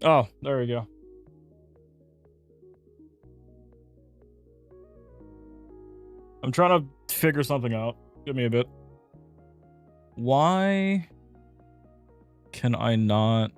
Oh, there we go. I'm trying to figure something out. Give me a bit. Why can I not?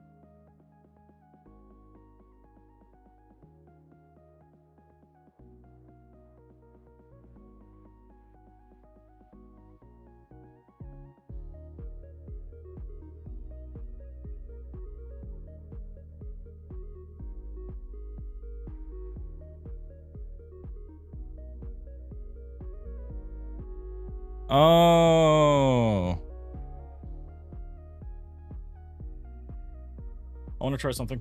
Oh. I want to try something.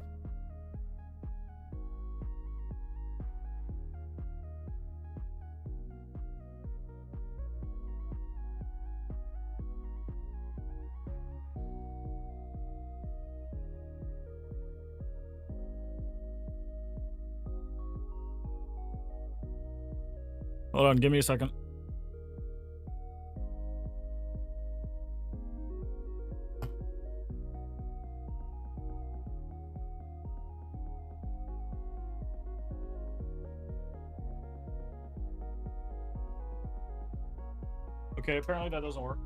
Hold on, give me a second. Okay, apparently that doesn't work.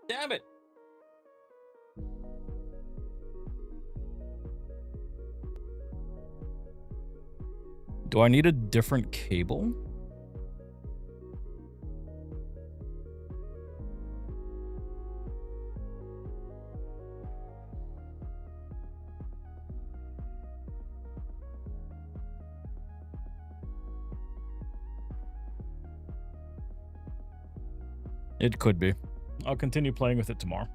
Damn it! Do I need a different cable? It could be. I'll continue playing with it tomorrow.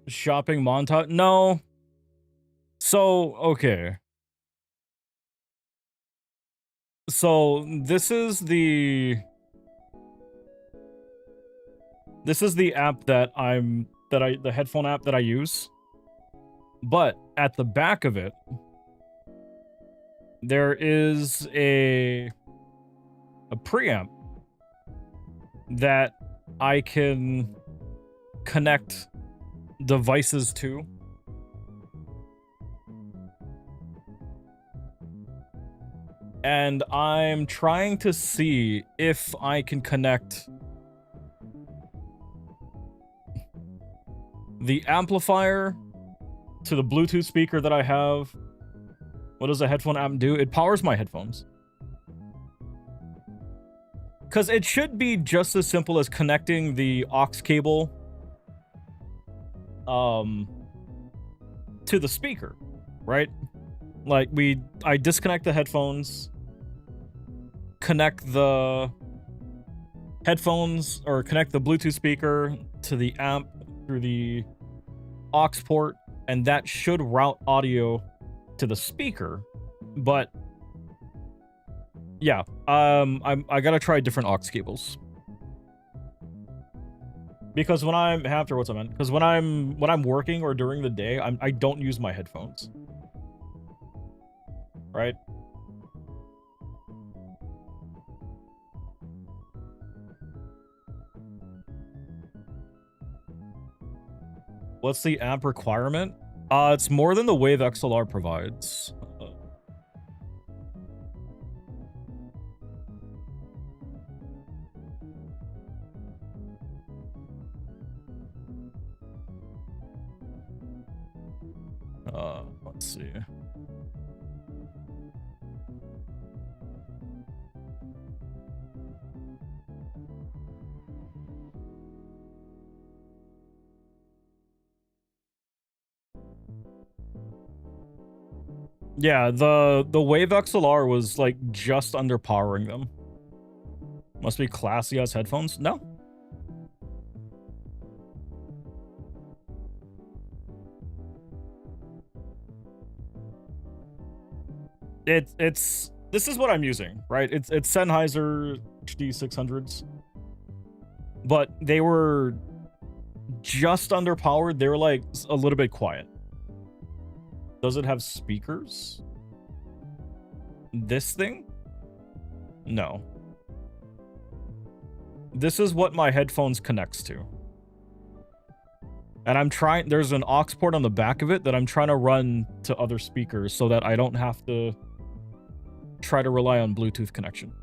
Shopping montage? No. So, okay. So, this is the app that the headphone app that I use. But at the back of it, there is a preamp that I can connect devices to. And I'm trying to see if I can connect the amplifier to the Bluetooth speaker that I have. What does the headphone app do? It powers my headphones. Because it should be just as simple as connecting the aux cable to the speaker, right? Like, I disconnect the headphones, connect the headphones, or connect the Bluetooth speaker to the amp through the aux port, and that should route audio to the speaker. But yeah, I gotta try different aux cables. Because when I'm because when I'm working or during the day, I don't use my headphones. Right? What's the amp requirement? It's more than the Wave XLR provides. Let's see. Yeah, the Wave XLR was like just underpowering them. Must be classy as headphones. No. This is what I'm using, right? It's Sennheiser HD 600s. But they were just underpowered. They were like a little bit quiet. Does it have speakers? This thing? No. this is what my headphones connects to. And I'm trying, there's an aux port on the back of it that I'm trying to run to other speakers so that I don't have to try to rely on Bluetooth connection.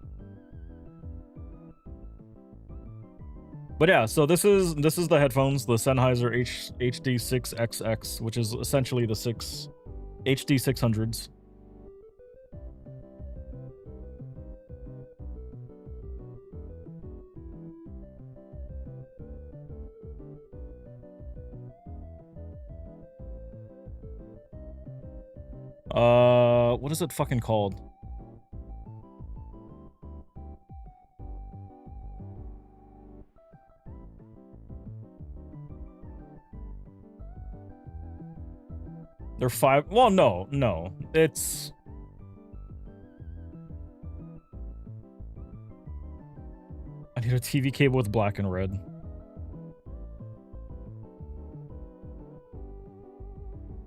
But yeah, so this is the headphones, the Sennheiser HD6XX, which is essentially the HD600s. What is it fucking called? They're 5. Well, no. It's... I need a TV cable with black and red.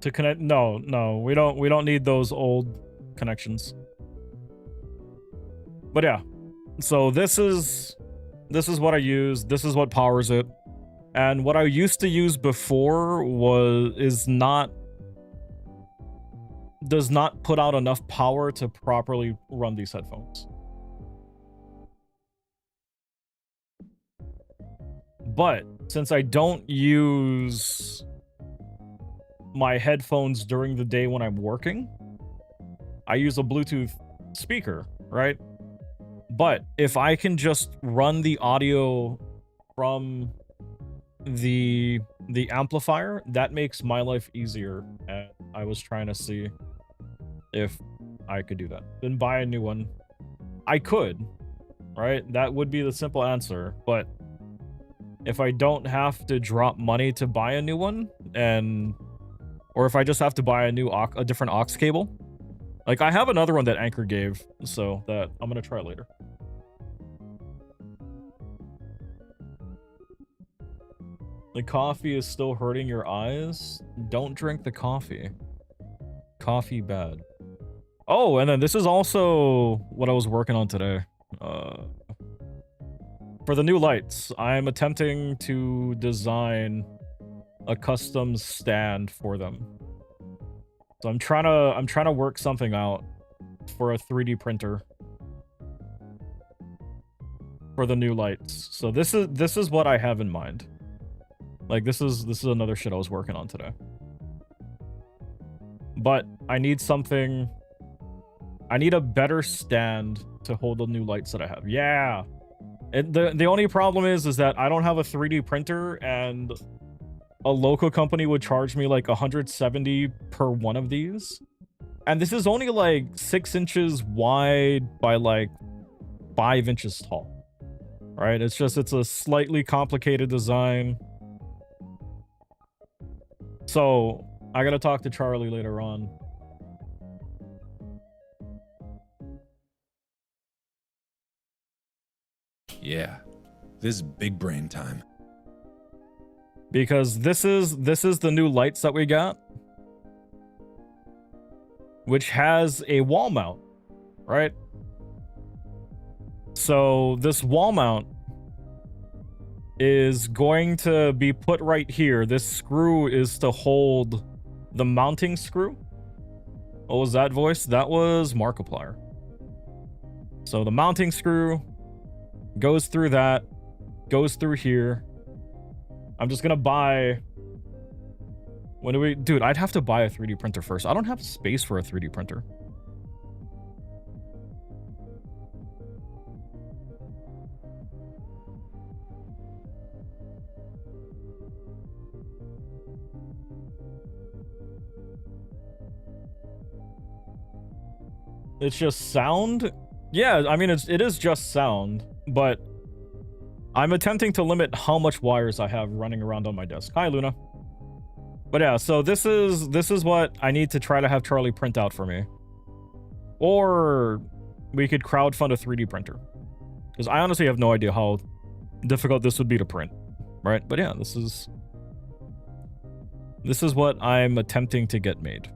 To connect... No. We don't need those old connections. But yeah. So this is what I use. This is what powers it. And what I used to use before does not put out enough power to properly run these headphones. But since I don't use my headphones during the day when I'm working, I use a Bluetooth speaker, right? But if I can just run the audio from the amplifier, that makes my life easier. And I was trying to see if I could do that. Then buy a new one. I could, right? That would be the simple answer. But if I don't have to drop money to buy a new one, or if I just have to buy a different aux cable, like I have another one that Anchor gave, so that I'm gonna try later. The coffee is still hurting your eyes? Don't drink the coffee. Coffee bad. Oh, and then this is also what I was working on today. For the new lights, I'm attempting to design a custom stand for them. So I'm trying to work something out for a 3D printer for the new lights. So this is what I have in mind. Like this is another shit I was working on today. But I need something. I need a better stand to hold the new lights that I have. Yeah. The only problem is that I don't have a 3D printer, and a local company would charge me like 170 per one of these. And this is only like 6 inches wide by like 5 inches tall. Right? It's a slightly complicated design. So I gotta talk to Charlie later on. Yeah, this is big brain time. Because this is the new lights that we got, which has a wall mount, right? So this wall mount is going to be put right here. This screw is to hold the mounting screw. What was that voice? That was Markiplier. So the mounting screw goes through that, goes through here. I'm just gonna buy... Dude, I'd have to buy a 3D printer first. I don't have space for a 3D printer. It's just sound? Yeah, I mean, it is just sound, but I'm attempting to limit how much wires I have running around on my desk. Hi, Luna. But yeah, so this is what I need to try to have Charlie print out for me. Or we could crowdfund a 3D printer. Because I honestly have no idea how difficult this would be to print, right? But yeah, this is what I'm attempting to get made.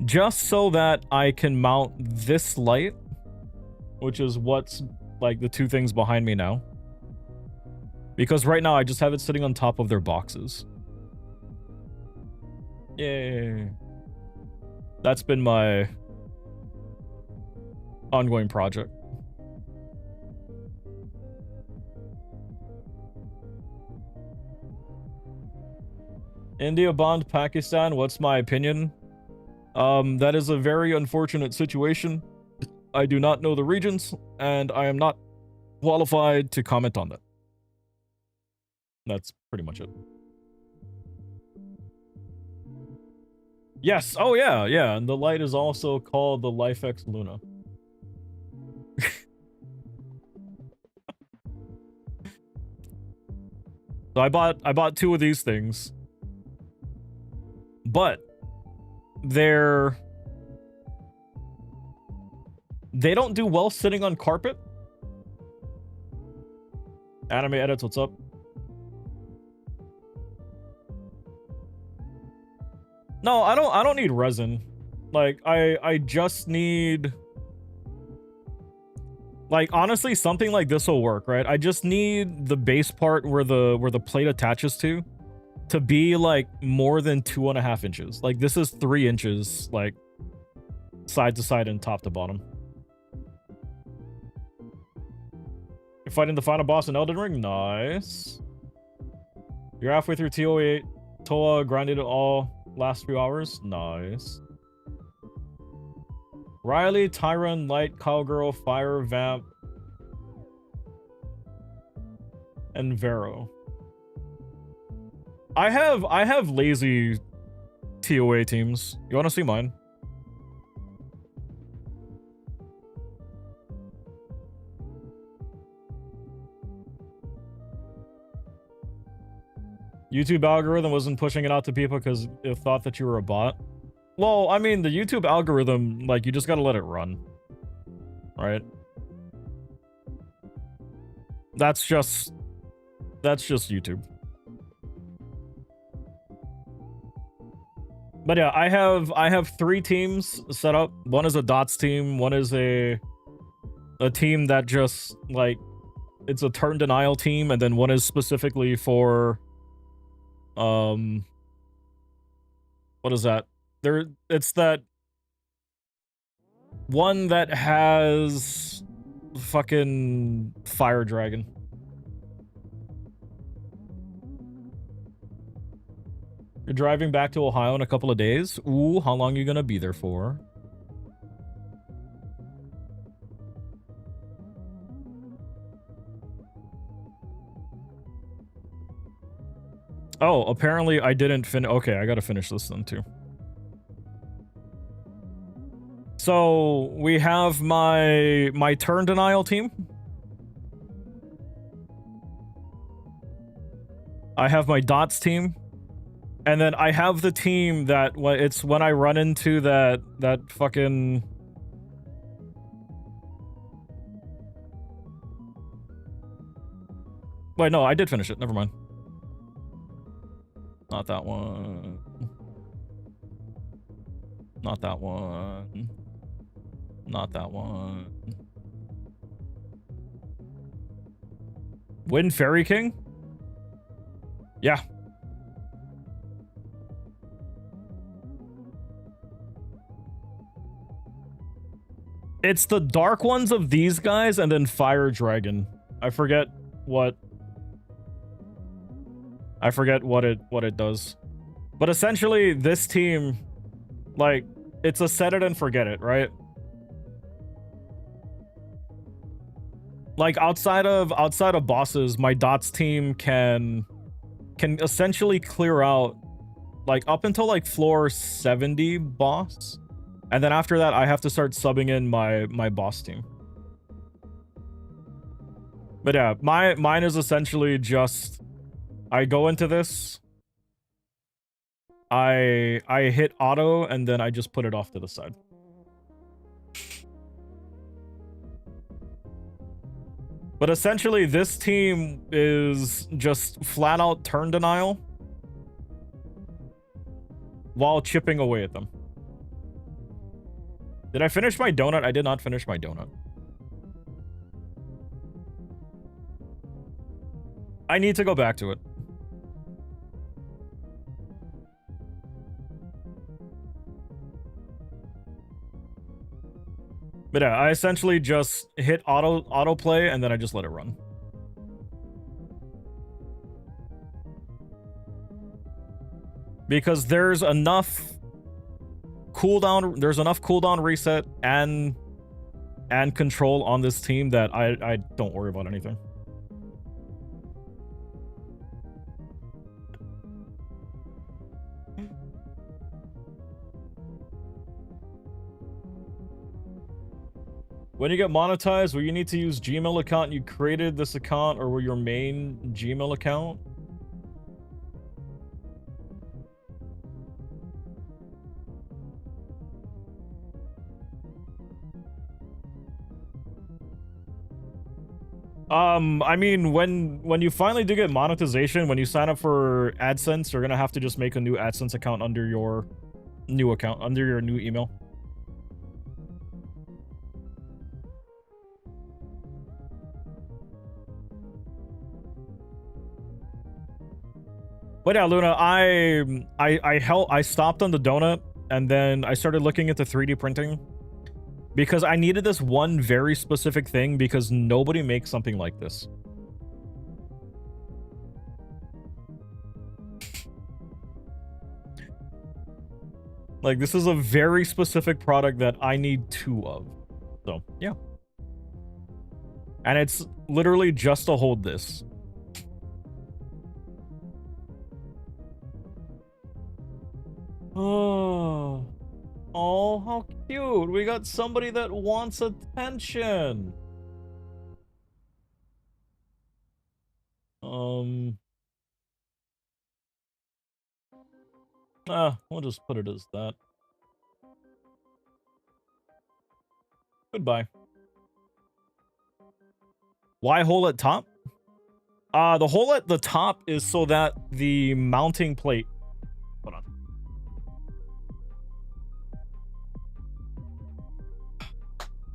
Just so that I can mount this light, which is what's like the two things behind me now. Because right now I just have it sitting on top of their boxes. Yay. That's been my ongoing project. India bombed Pakistan. What's my opinion? That is a very unfortunate situation. I do not know the regions, and I am not qualified to comment on that. That's pretty much it. Yes. Oh, yeah. Yeah. And the light is also called the LifeX Luna. So I bought 2 of these things. But they don't do well sitting on carpet. Anime edits, what's up? No, I don't need resin. Like I just need, like, honestly, something like this will work, right? I just need the base part where the plate attaches to be like more than 2.5 inches. Like this is 3 inches, like side to side and top to bottom. You're fighting the final boss in Elden Ring? Nice. You're halfway through TO8. Toa grinded it all last few hours. Nice. Riley, Tyron, Light, Cowgirl, Fire, Vamp, and Vero. I have lazy TOA teams. You want to see mine? YouTube algorithm wasn't pushing it out to people because it thought that you were a bot. Well, I mean, the YouTube algorithm, like, you just gotta let it run. Right? That's just YouTube. But yeah, I have 3 teams set up. One is a dots team, one is a team that just, like, it's a turn denial team, and then one is specifically for what is that? It's that one that has fucking fire dragon. You're driving back to Ohio in a couple of days. Ooh, how long are you gonna be there for? Oh, apparently I didn't finish. Okay, I gotta finish this then too. So we have my turn denial team. I have my dots team. And then I have the team that it's when I run into that fucking... Wait, no, I did finish it. Never mind. Not that one. Not that one. Not that one. Win Fairy King? Yeah. It's the dark ones of these guys and then Fire Dragon. I forget what it does. But essentially this team, like, it's a set it and forget it, right? Like outside of bosses, my dots team can essentially clear out like up until like floor 70 boss. And then after that, I have to start subbing in my boss team. But yeah, mine is essentially just, I go into this, I hit auto, and then I just put it off to the side. But essentially, this team is just flat out turn denial while chipping away at them. Did I finish my donut? I did not finish my donut. I need to go back to it. But yeah, I essentially just hit autoplay and then I just let it run. Because there's enough cooldown reset and control on this team that I don't worry about anything. When you get monetized, will you need to use Gmail account you created this account, or will your main Gmail account? I mean, when you finally do get monetization, when you sign up for AdSense, you're gonna have to just make a new AdSense account under your new account, under your new email. But yeah, Luna, I stopped on the donut, and then I started looking into 3D printing because I needed this one very specific thing because nobody makes something like this. Like, this is a very specific product that I need 2 of. So, yeah. And it's literally just to hold this. Oh, how cute. We got somebody that wants attention. We'll just put it as that. Goodbye. Why hole at top? The hole at the top is so that the mounting plate... Hold on.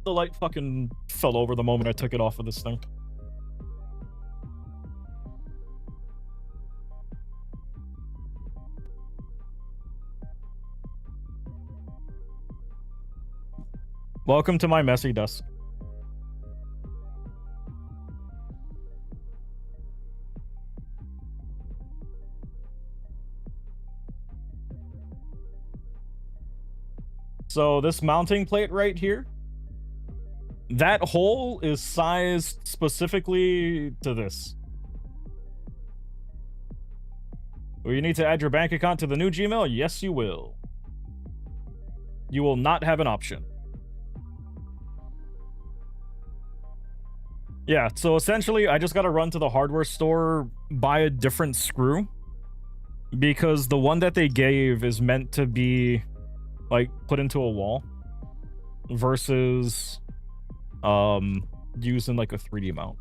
The light fucking fell over the moment I took it off of this thing. Welcome to my messy desk. So this mounting plate right here, that hole is sized specifically to this. Will you need to add your bank account to the new Gmail? Yes, you will. You will not have an option. Yeah, so essentially, I just gotta run to the hardware store, buy a different screw, because the one that they gave is meant to be, like, put into a wall, versus, using, like, a 3D mount.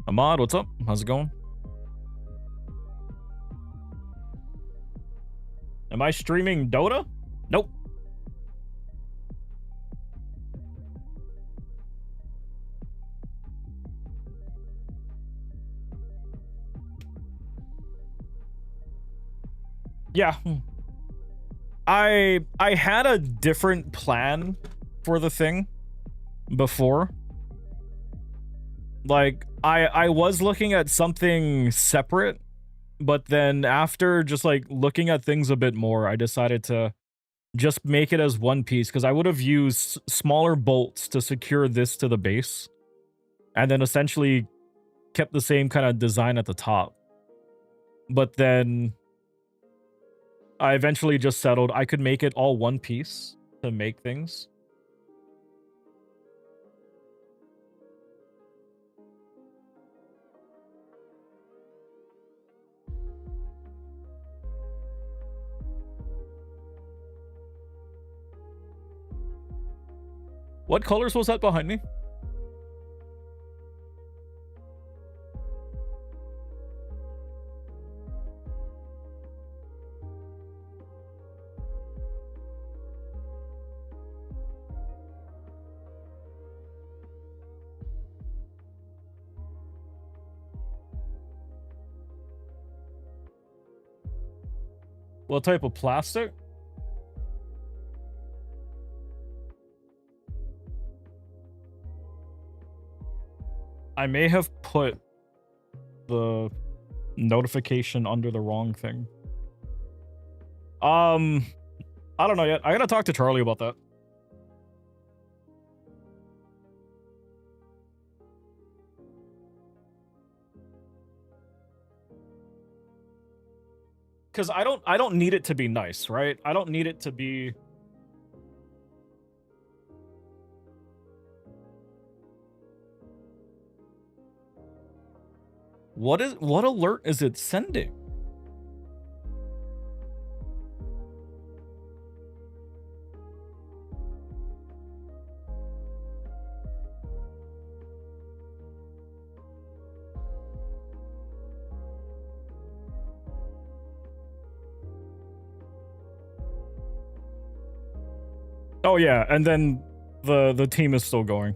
Ahmad, what's up? How's it going? Am I streaming Dota? Nope. Yeah. I had a different plan for the thing before. Like, I was looking at something separate, but then after just, like, looking at things a bit more, I decided to just make it as one piece, because I would have used smaller bolts to secure this to the base, and then essentially kept the same kind of design at the top. But then I eventually just settled I could make it all one piece to make things. What colors was that behind me? What type of plastic? I may have put the notification under the wrong thing. I don't know yet. I gotta talk to Charlie about that. Because I don't need it to be nice, right? I don't need it to be... What alert is it sending? Oh yeah, and then the team is still going.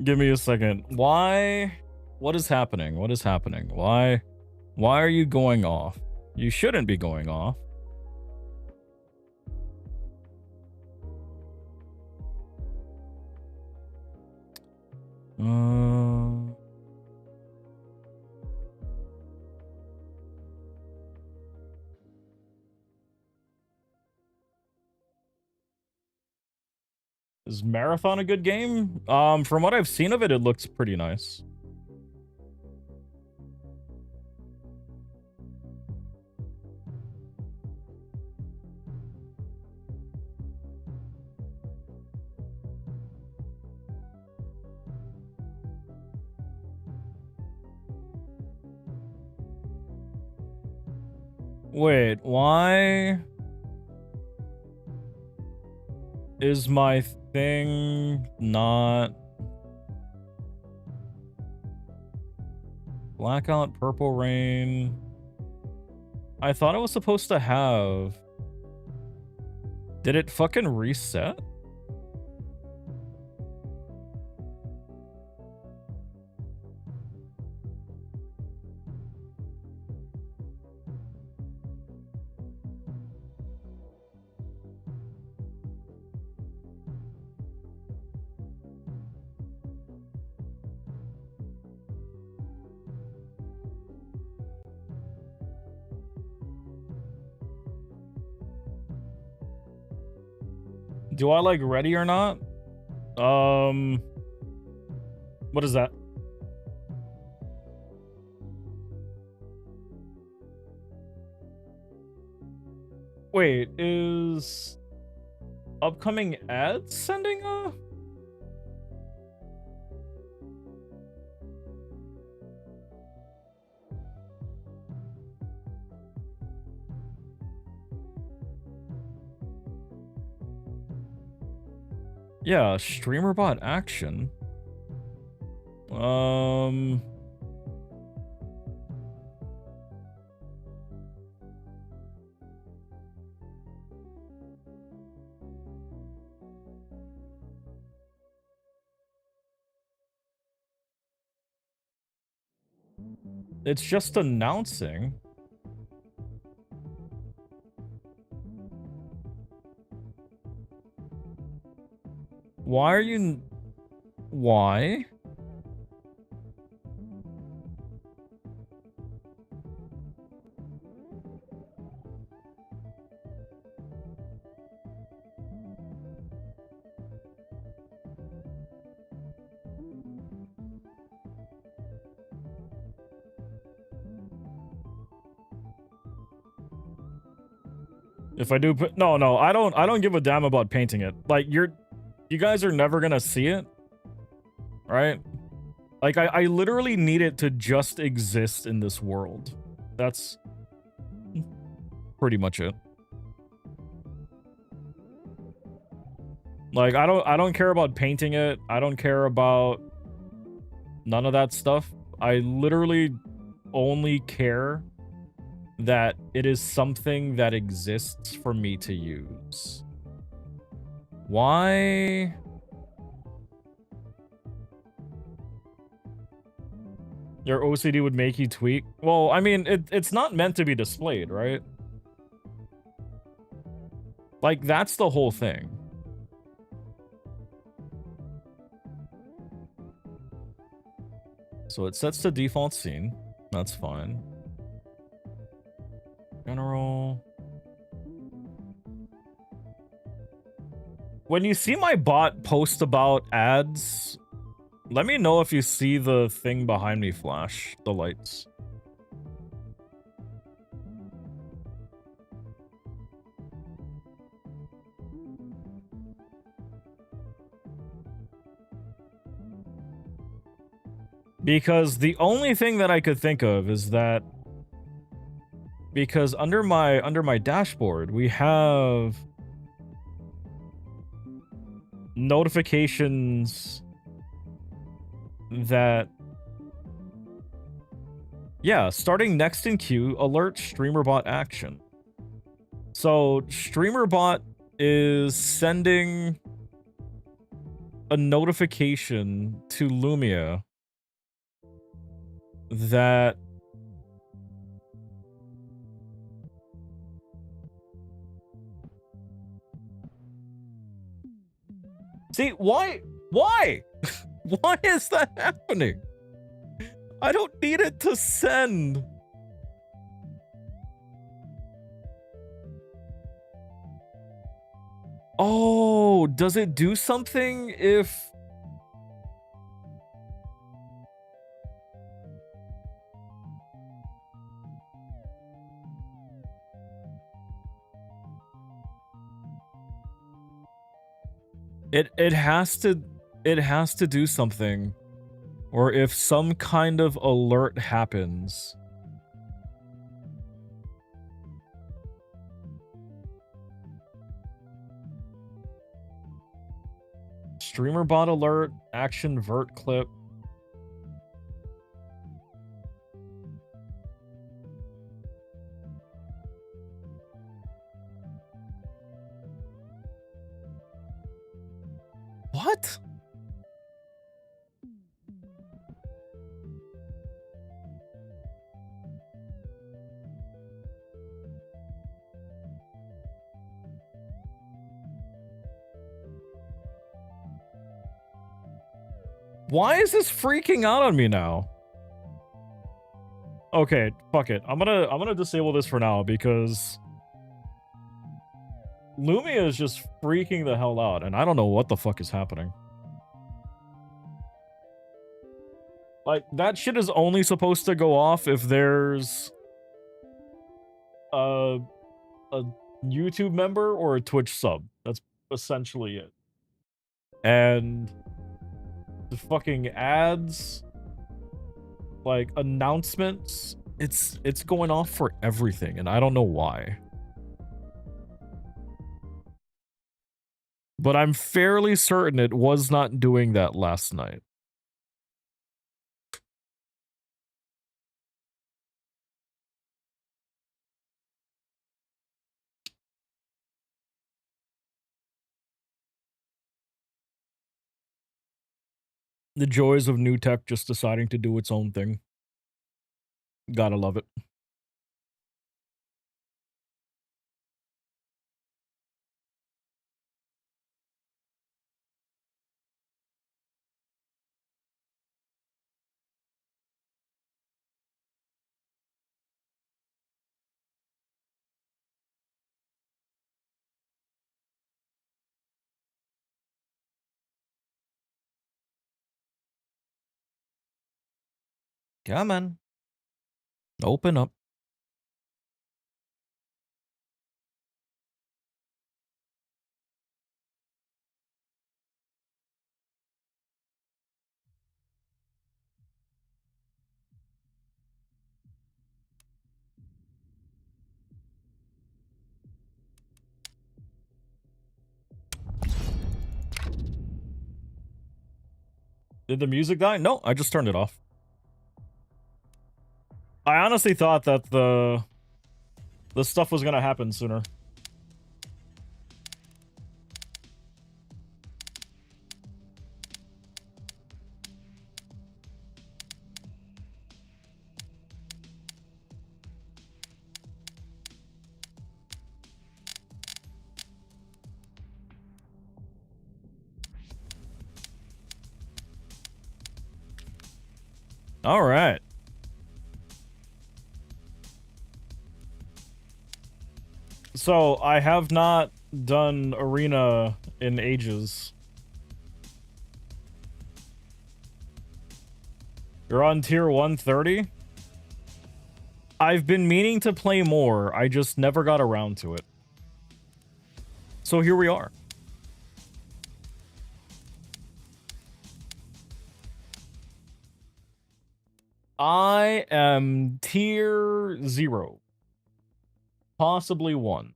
Give me a second. Why? What is happening? What is happening? Why are you going off? You shouldn't be going off. Is Marathon a good game? From what I've seen of it, it looks pretty nice. Wait, why is my thing not blackout, purple rain? I thought it was supposed to have. Did it fucking reset? Do I like ready or not? What is that? Wait, is upcoming ads sending a... Yeah, streamer bot action. It's just announcing. Why are you... Why? If I do put... No, I don't give a damn about painting it. Like, you guys are never gonna see it. Right? Like, I literally need it to just exist in this world. That's pretty much it. Like, I don't care about painting it. I don't care about none of that stuff. I literally only care that it is something that exists for me to use. Why? Your OCD would make you tweak? Well, I mean, it's not meant to be displayed, right? Like, that's the whole thing. So it sets the default scene. That's fine. General. When you see my bot post about ads, let me know if you see the thing behind me flash, the lights. Because the only thing that I could think of is that because under my dashboard, we have notifications that, yeah, starting next in queue, alert streamerbot action. So streamerbot is sending a notification to Lumia that see, why why is that happening? I don't need it to send. Oh, does it do something if it has to do something, or if some kind of alert happens. Streamer bot alert, action vert clip. What? Why is this freaking out on me now? Okay, fuck it. I'm gonna disable this for now because Lumia is just freaking the hell out, and I don't know what the fuck is happening. Like, that shit is only supposed to go off if there's a YouTube member or a Twitch sub. That's essentially it. And the fucking ads, like announcements, it's going off for everything, and I don't know why. But I'm fairly certain it was not doing that last night. The joys of new tech just deciding to do its own thing. Gotta love it. Come on. Open up. Did the music die? No, I just turned it off. I honestly thought that the stuff was gonna happen sooner. All right. So I have not done arena in ages. You're on tier 130? I've been meaning to play more. I just never got around to it. So here we are. I am tier 0. Possibly 1.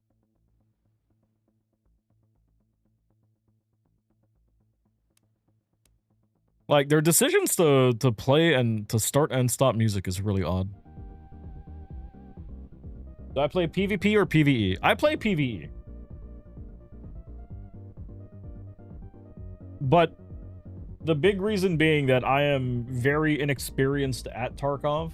Like, their decisions to play and to start and stop music is really odd. Do I play PvP or PvE? I play PvE. But the big reason being that I am very inexperienced at Tarkov.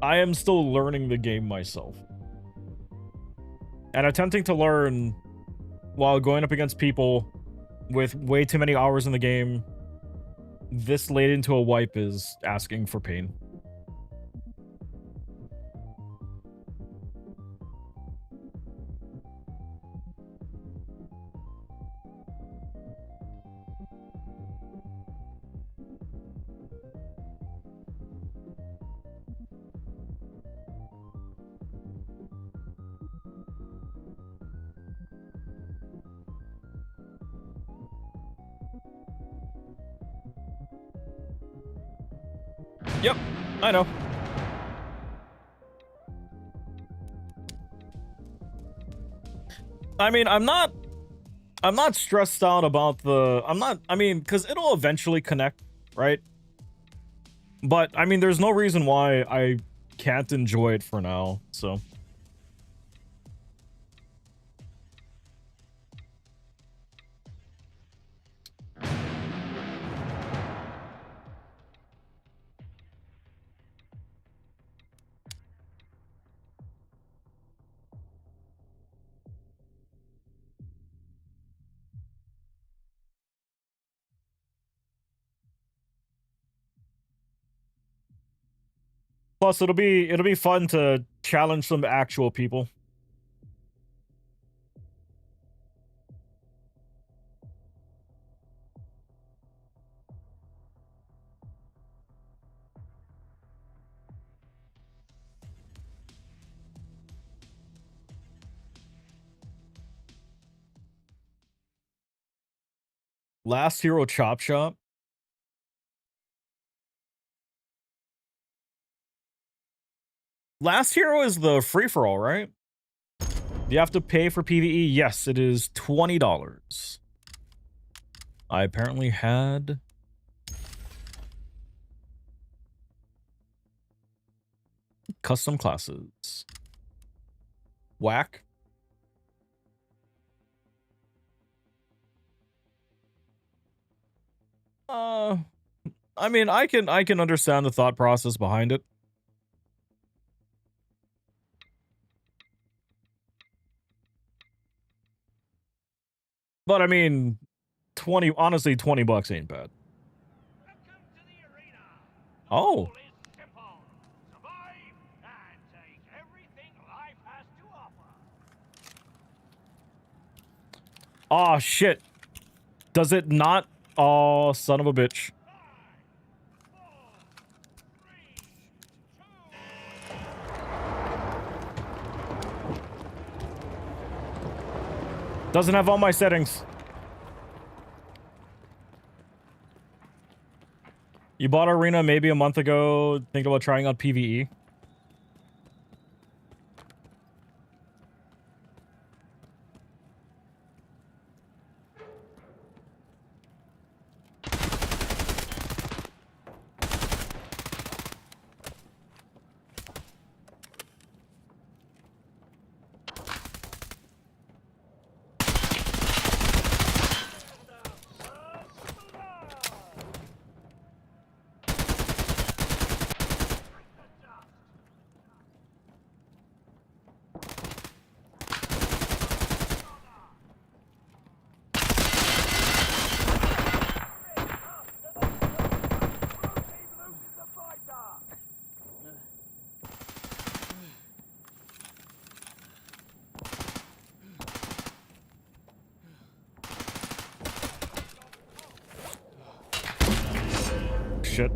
I am still learning the game myself. And attempting to learn while going up against people with way too many hours in the game this late into a wipe is asking for pain. Yep, I know. I mean, I'm not stressed out about the, I mean, because it'll eventually connect, right? But, I mean, there's no reason why I can't enjoy it for now, so. Plus, it'll be fun to challenge some actual people. Last Hero Chop Shop. Last Hero is the free-for-all, right? You have to pay for PvE? Yes, it is $20. I apparently had... custom classes. Whack. I mean, I can understand the thought process behind it. But I mean, honestly, 20 bucks ain't bad. Oh. Oh, shit. Does it not? Oh, son of a bitch. Doesn't have all my settings. You bought Arena maybe a month ago. Think about trying out PvE. shit.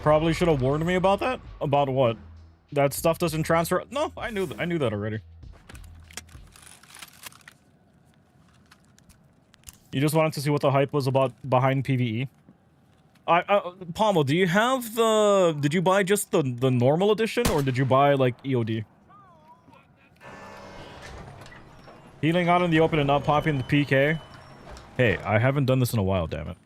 Probably should have warned me about that. About what? That stuff doesn't transfer. No, I knew that already. You just wanted to see what the hype was about behind PvE. Pommel, do you have the... Did you buy just the normal edition, or did you buy, like, EOD? Healing out in the open and not popping the PK? Hey, I haven't done this in a while, damn it.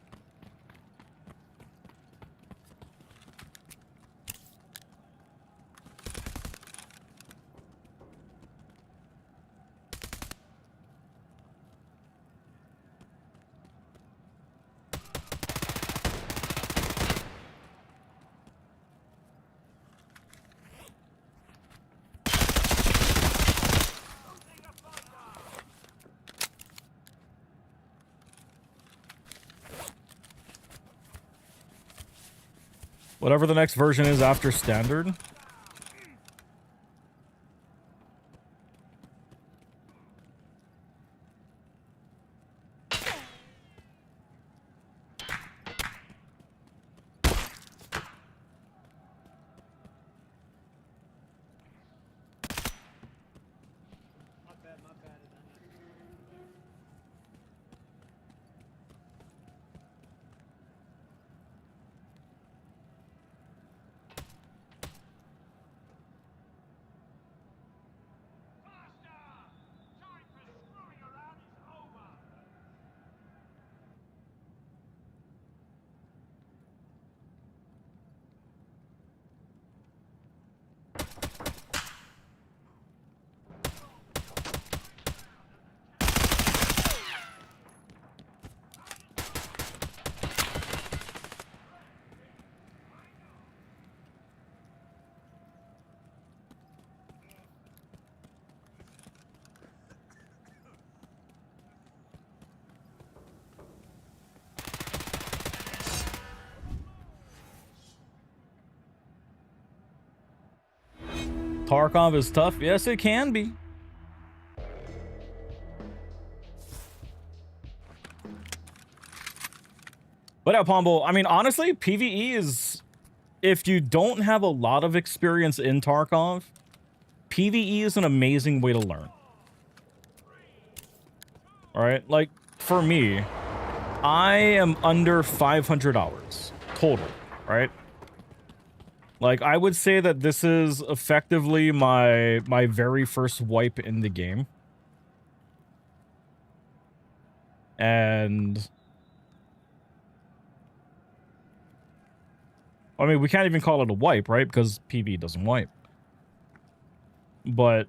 Whatever the next version is after standard. Tarkov is tough. Yes, it can be. But yeah, Pombo, I mean, honestly, PvE is... If you don't have a lot of experience in Tarkov, PvE is an amazing way to learn. Alright? Like, for me, I am under 500 hours total, right? Like, I would say that this is effectively my very first wipe in the game. And... I mean, we can't even call it a wipe, right? Because PvE doesn't wipe. But...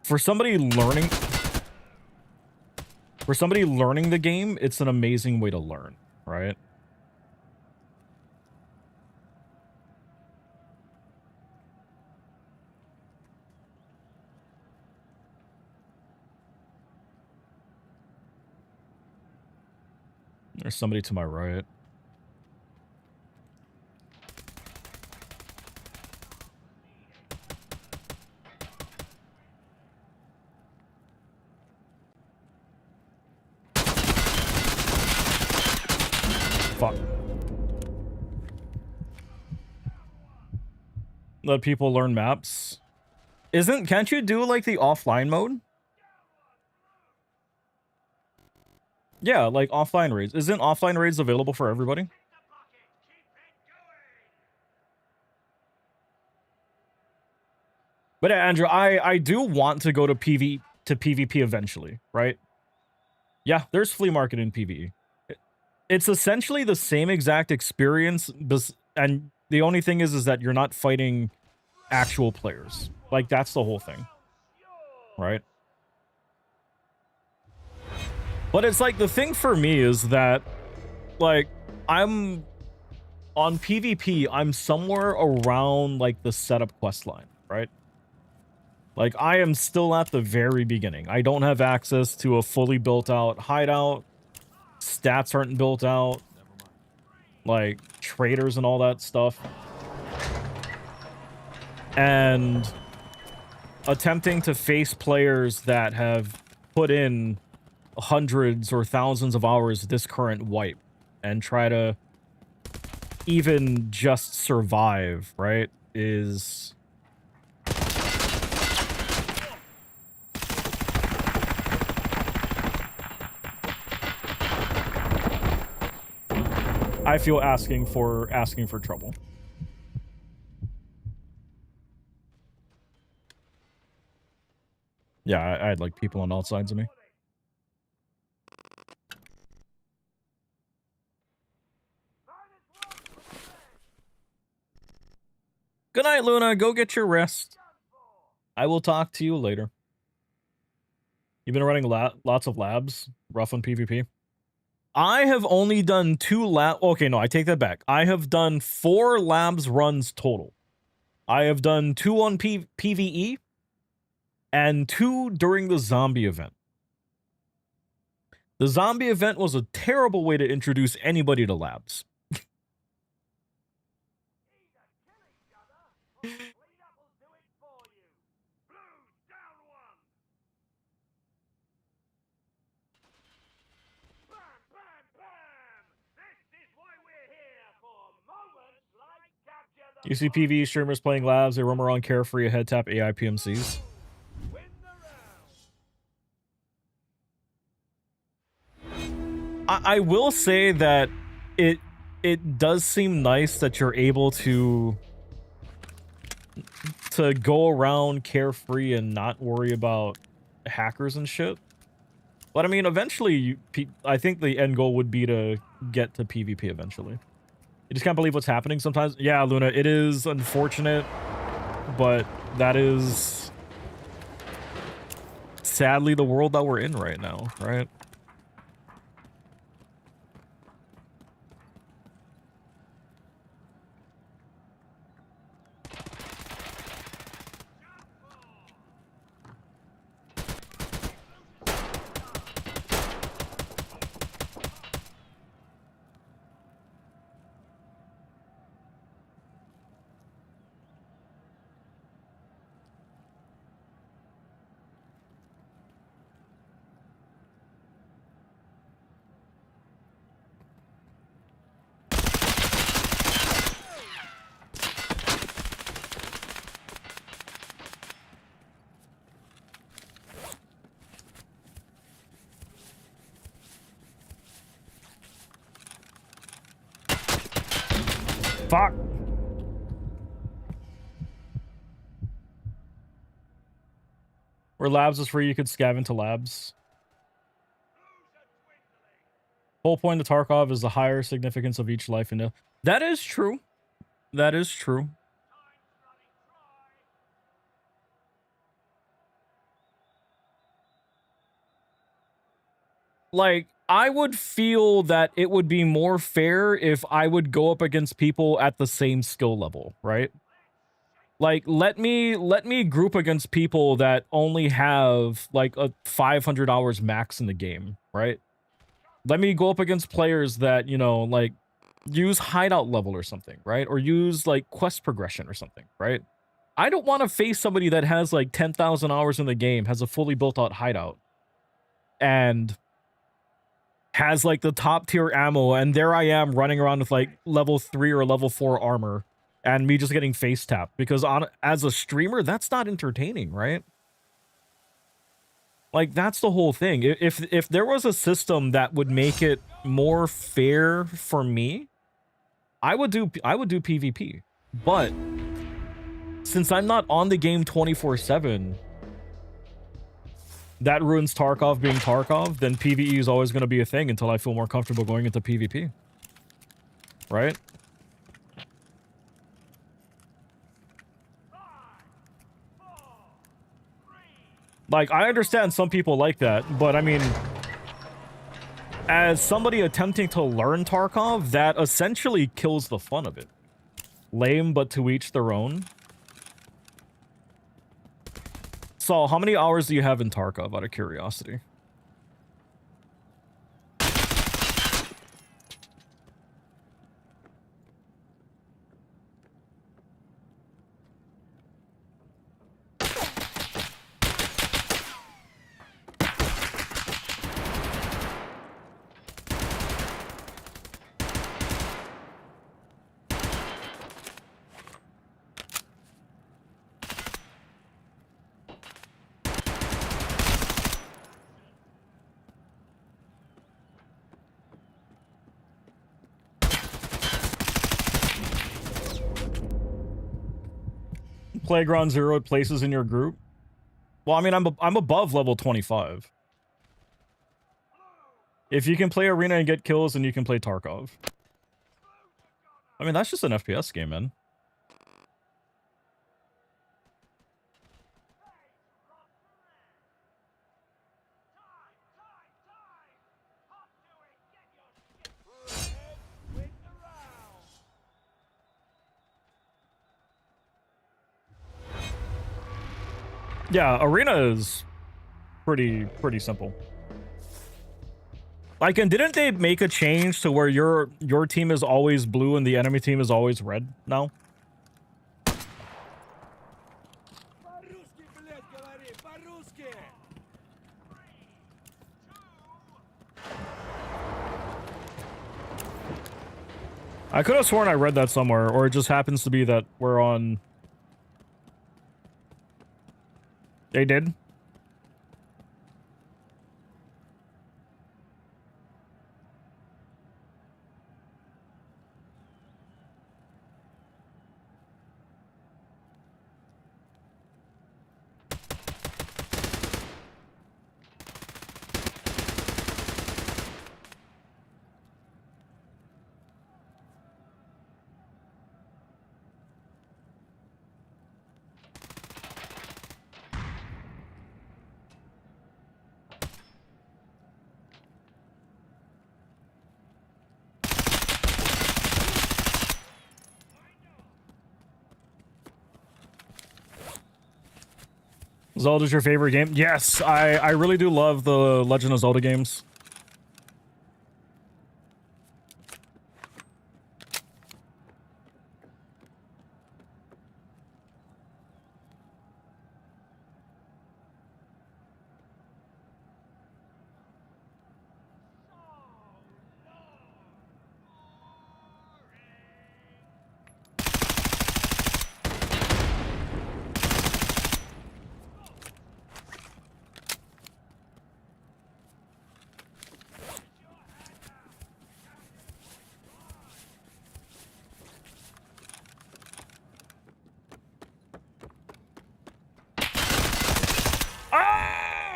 For somebody learning... For somebody learning the game, it's an amazing way to learn, right? There's somebody to my right. Fuck. Let people learn maps. Can't you do like the offline mode? Yeah, like offline raids. Isn't offline raids available for everybody? But yeah, Andrew, I do want to go to PvP eventually, right? Yeah, there's flea market in PvE. It's essentially the same exact experience, and the only thing is that you're not fighting actual players. Like, that's the whole thing, right? But it's like, the thing for me is that, like, I'm on PvP, I'm somewhere around like the setup quest line, right? Like, I am still at the very beginning. I don't have access to a fully built out hideout. Stats aren't built out. Like, traders and all that stuff. And attempting to face players that have put in hundreds or thousands of hours this current wipe and try to even just survive, right, is... I feel asking for trouble. Yeah, I had like people on all sides of me. Good night, Luna. Go get your rest. I will talk to you later. You've been running lots of labs, rough on PvP. I have only done 2 lab. Okay, no, I take that back. I have done 4 labs runs total. I have done 2 on PvE and 2 during the zombie event. The zombie event was a terrible way to introduce anybody to labs. You see PvE streamers playing labs, they roam around carefree, a head tap AI PMCs. I will say that it does seem nice that you're able to go around carefree and not worry about hackers and shit. But I mean, eventually, I think the end goal would be to get to PvP eventually. You just can't believe what's happening sometimes. Yeah, Luna, it is unfortunate, but that is sadly the world that we're in right now, right? Fuck. Where labs is free, you could scav into labs. Whole point of Tarkov is the higher significance of each life in. That is true. That is true. Like, I would feel that it would be more fair if I would go up against people at the same skill level, right? Like, let me group against people that only have like a 500 hours max in the game, right? Let me go up against players that, you know, like use hideout level or something, right? Or use like quest progression or something, right? I don't want to face somebody that has like 10,000 hours in the game, has a fully built out hideout, and has like the top tier ammo, and there I am running around with like level 3 or level 4 armor, and me just getting face tapped, because as a streamer, that's not entertaining, right? Like, that's the whole thing. If there was a system that would make it more fair for me, I would do PvP. But since I'm not on the game 24/7, that ruins Tarkov being Tarkov, then PvE is always going to be a thing until I feel more comfortable going into PvP. Right? Like, I understand some people like that, but I mean, as somebody attempting to learn Tarkov, that essentially kills the fun of it. Lame, but to each their own. So, how many hours do you have in Tarkov, out of curiosity? Playground zeroed places in your group? Well, I mean, I'm above level 25. If you can play Arena and get kills, then you can play Tarkov. I mean, that's just an FPS game, man. Yeah, Arena is pretty simple. Like, and didn't they make a change to where your team is always blue and the enemy team is always red now? I could have sworn I read that somewhere, or it just happens to be that we're on... They did? Zelda's your favorite game? Yes, I really do love the Legend of Zelda games.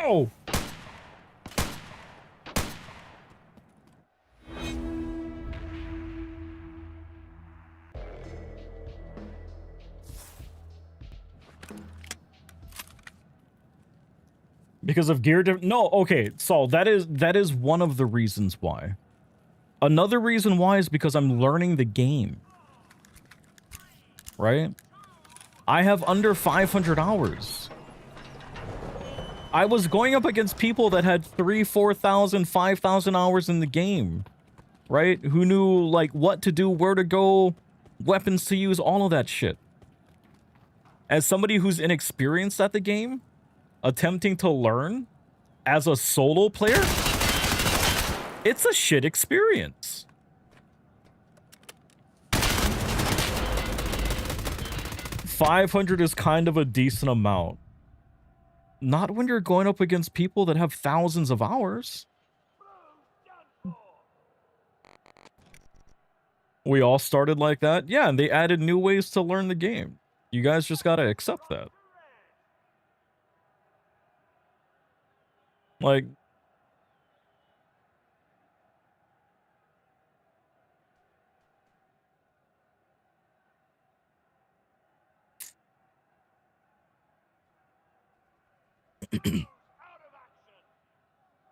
Oh! Because of gear no, okay, Saul, that is one of the reasons why. Another reason why is because I'm learning the game. Right? I have under 500 hours. I was going up against people that had 3,000, 4,000, 5,000 hours in the game. Right? Who knew, like, what to do, where to go, weapons to use, all of that shit. As somebody who's inexperienced at the game, attempting to learn as a solo player, it's a shit experience. $500 is kind of a decent amount. Not when you're going up against people that have thousands of hours. We all started like that. Yeah, and they added new ways to learn the game. You guys just gotta accept that. Like...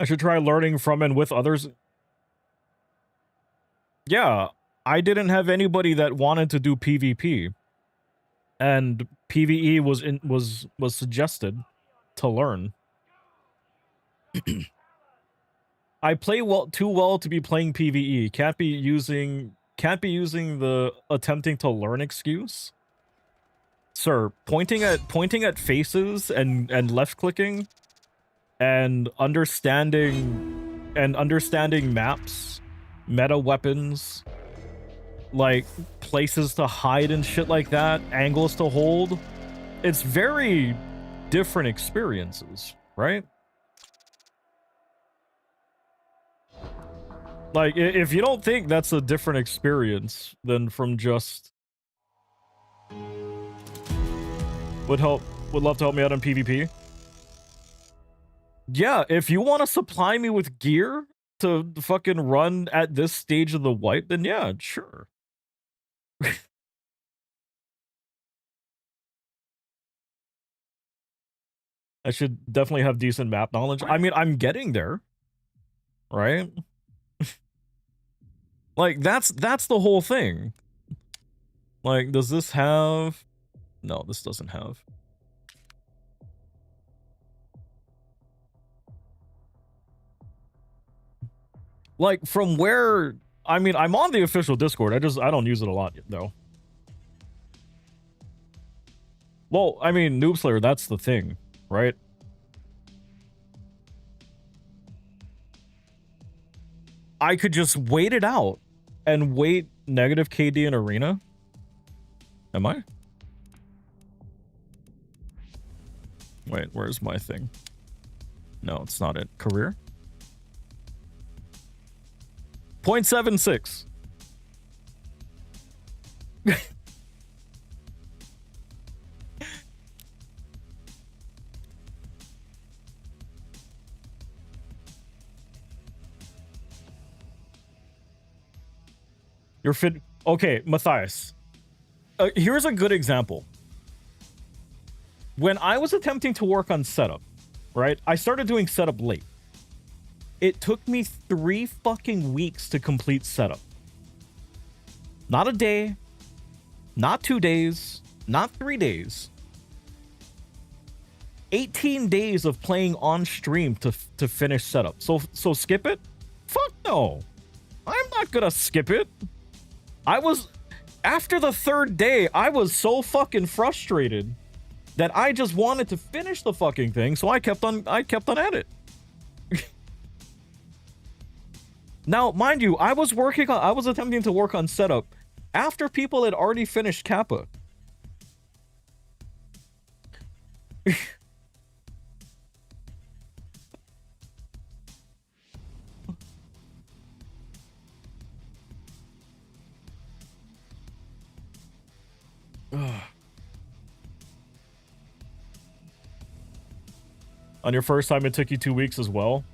I should try learning from and with others. Yeah, I didn't have anybody that wanted to do PvP. And PvE was suggested to learn. I play too well to be playing PvE. Can't be using the attempting to learn excuse. Sir, pointing at faces and left clicking and understanding maps, meta weapons, like places to hide and shit like that, angles to hold. It's very different experiences, right? Like, if you don't think that's a different experience than from just would love to help me out on PvP. Yeah, if you want to supply me with gear to fucking run at this stage of the wipe, then yeah, sure. I should definitely have decent map knowledge. I mean, I'm getting there, right? Like that's the whole thing. Like, does this have? No, this doesn't have. Like, from where? I mean, I'm on the official Discord. I don't use it a lot though. Well, I mean, Noob Slayer, that's the thing, right? I could just wait it out and wait negative KD in arena. Am I? Wait, where's my thing? No, it's not it. Career? 0.76. You're fit. Okay, Matthias. Here's a good example. When I was attempting to work on setup, right? I started doing setup late. It took me 3 fucking weeks to complete setup. Not a day, not 2 days, not 3 days. 18 days of playing on stream to finish setup. So skip it? Fuck no. I'm not gonna skip it. After the 3rd day, I was so fucking frustrated that I just wanted to finish the fucking thing, so I kept on at it. Now, mind you, I was attempting to work on setup after people had already finished Kappa. On your first time, it took you 2 weeks as well.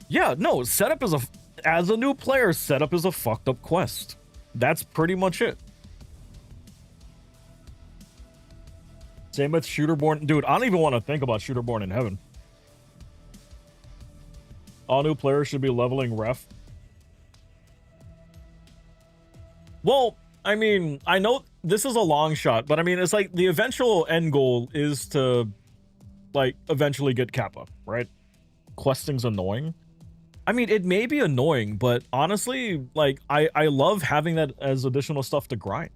Yeah, no, setup is as a new player, setup is a fucked up quest. That's pretty much it. Same with Shooterborn. Dude, I don't even want to think about Shooterborn in heaven. All new players should be leveling ref. Well, I mean, I know this is a long shot, but I mean, it's like the eventual end goal is to, like, eventually get Kappa, right? Questing's annoying. I mean, it may be annoying, but honestly, like, I love having that as additional stuff to grind.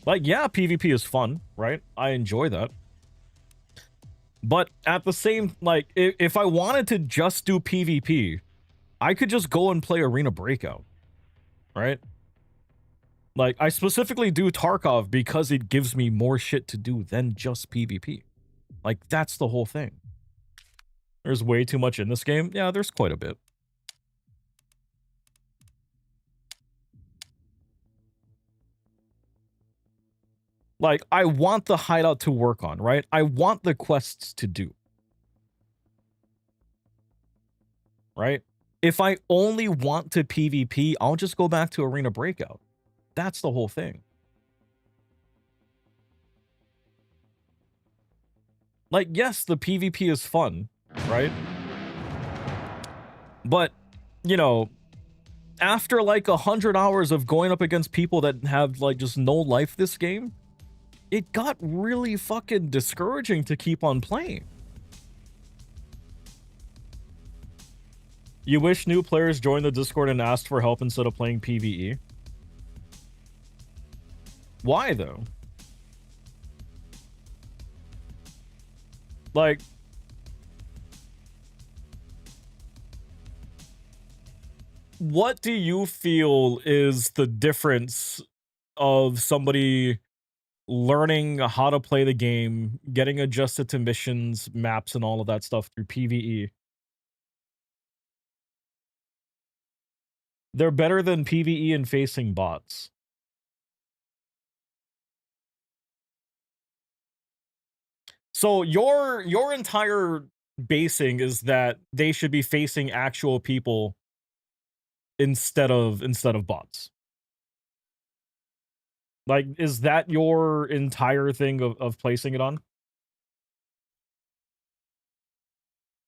Like, yeah, PvP is fun, right? I enjoy that. But at the same, like, if I wanted to just do PvP, I could just go and play Arena Breakout, right? Like, I specifically do Tarkov because it gives me more shit to do than just PvP. Like, that's the whole thing. There's way too much in this game. Yeah, there's quite a bit. Like, I want the hideout to work on, right? I want the quests to do. Right? If I only want to PvP, I'll just go back to Arena Breakout. That's the whole thing. Like, yes, the PvP is fun, right? But, you know, after like 100 hours of going up against people that have like just no life this game, it got really fucking discouraging to keep on playing. You wish new players joined the Discord and asked for help instead of playing PvE? Why though? Like, what do you feel is the difference of somebody learning how to play the game, getting adjusted to missions, maps, and all of that stuff through PvE? They're better than PvE and facing bots. So your entire basing is that they should be facing actual people instead of bots. Like, is that your entire thing of placing it on?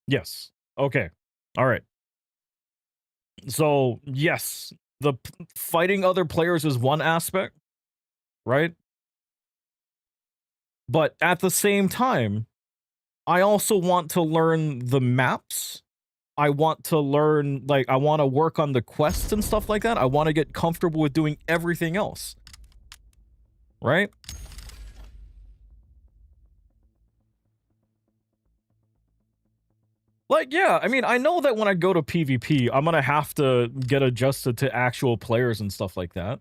Yes. Okay. All right. So yes, fighting other players is one aspect, right? But at the same time, I also want to learn the maps. I want to learn, like, I want to work on the quests and stuff like that. I want to get comfortable with doing everything else. Right? Like, yeah, I mean, I know that when I go to PvP, I'm gonna have to get adjusted to actual players and stuff like that.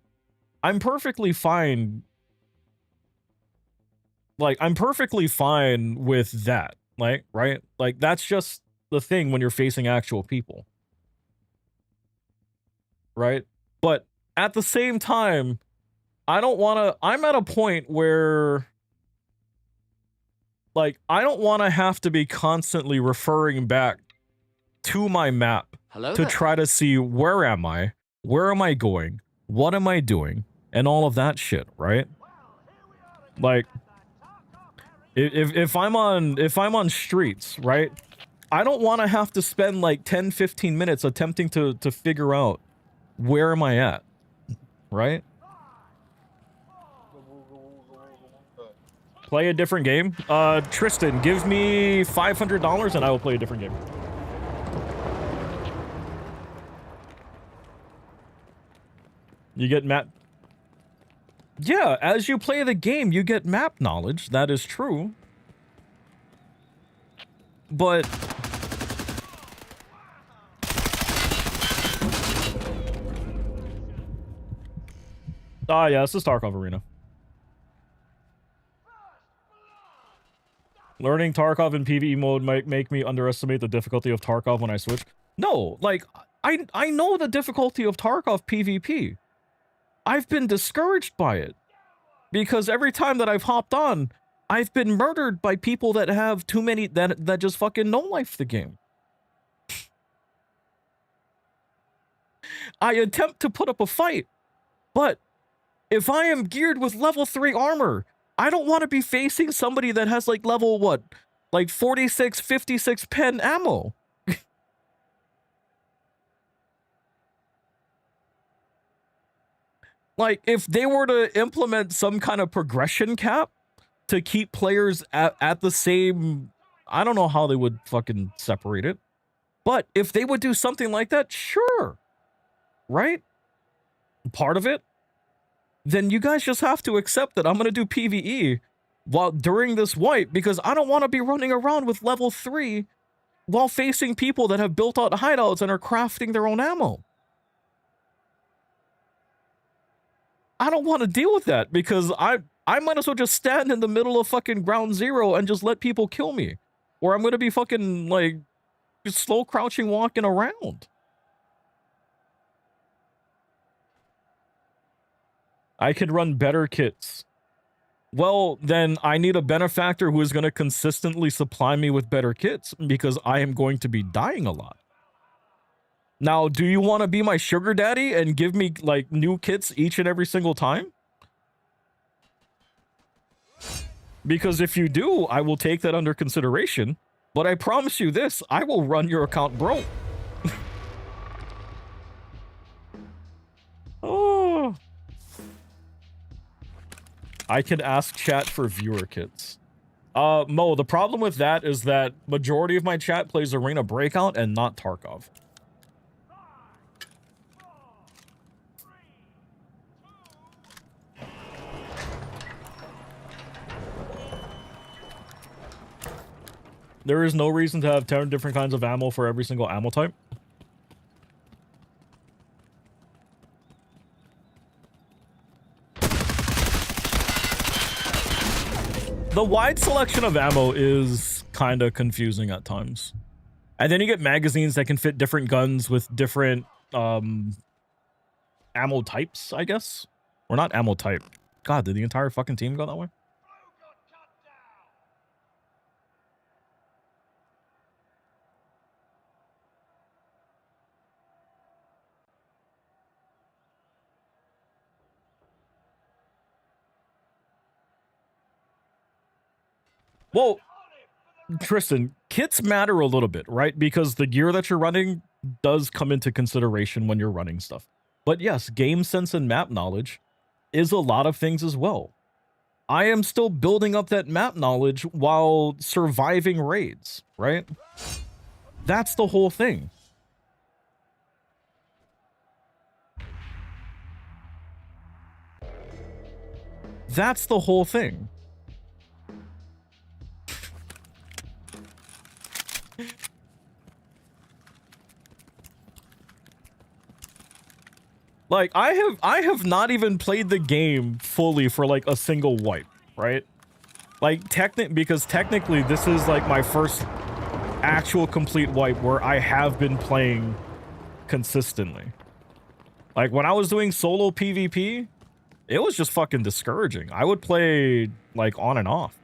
I'm perfectly fine. Like, I'm perfectly fine with that. Like, right? Like, that's just the thing when you're facing actual people. Right? But at the same time, I don't want to, I'm at a point where, like, I don't want to have to be constantly referring back to my map to try to see where am I going, what am I doing, and all of that shit, right? Like, if I'm on streets, right? I don't want to have to spend like 10-15 minutes attempting to figure out where am I at, right? Play a different game. Tristan, give me $500 and I will play a different game. You get map. Yeah, as you play the game, you get map knowledge. That is true. But yeah, this is Tarkov Arena. Learning Tarkov in PvE mode might make me underestimate the difficulty of Tarkov when I switch. No, like, I know the difficulty of Tarkov PvP. I've been discouraged by it. Because every time that I've hopped on, I've been murdered by people that have too many, that just fucking no-life the game. I attempt to put up a fight, but if I am geared with level 3 armor, I don't want to be facing somebody that has like level, what? Like 46, 56 pen ammo. Like, if they were to implement some kind of progression cap to keep players at the same, I don't know how they would fucking separate it, but if they would do something like that, sure, right? Part of it, then you guys just have to accept that I'm gonna do PvE while during this wipe, because I don't want to be running around with level 3 while facing people that have built out hideouts and are crafting their own ammo. I don't want to deal with that, because I might as well just stand in the middle of fucking ground zero and just let people kill me. Or I'm gonna be fucking, like, just slow crouching walking around. I could run better kits. Well, then I need a benefactor who is going to consistently supply me with better kits, because I am going to be dying a lot. Now, do you want to be my sugar daddy and give me, like, new kits each and every single time? Because if you do, I will take that under consideration. But I promise you this, I will run your account broke. Oh. I can ask chat for viewer kits. Mo, the problem with that is that majority of my chat plays Arena Breakout and not Tarkov. There is no reason to have 10 different kinds of ammo for every single ammo type. The wide selection of ammo is kind of confusing at times. And then you get magazines that can fit different guns with different ammo types, I guess. Or not ammo type. God, did the entire fucking team go that way? Well, Tristan, kits matter a little bit, right? Because the gear that you're running does come into consideration when you're running stuff. But yes, game sense and map knowledge is a lot of things as well. I am still building up that map knowledge while surviving raids, right? That's the whole thing. That's the whole thing. Like, I have not even played the game fully for like a single wipe, right? Like, because technically this is like my first actual complete wipe where I have been playing consistently. Like, when I was doing solo PvP, it was just fucking discouraging. I would play like on and off.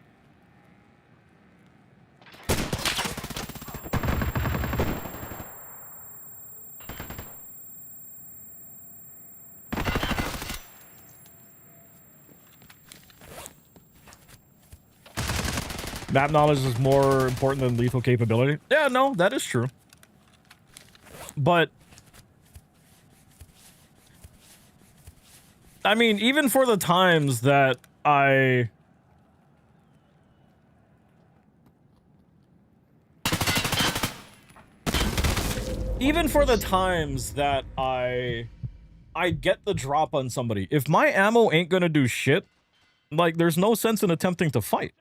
Map knowledge is more important than lethal capability. Yeah, no, that is true. But I mean, even for the times that I get the drop on somebody, if my ammo ain't gonna do shit, like, there's no sense in attempting to fight.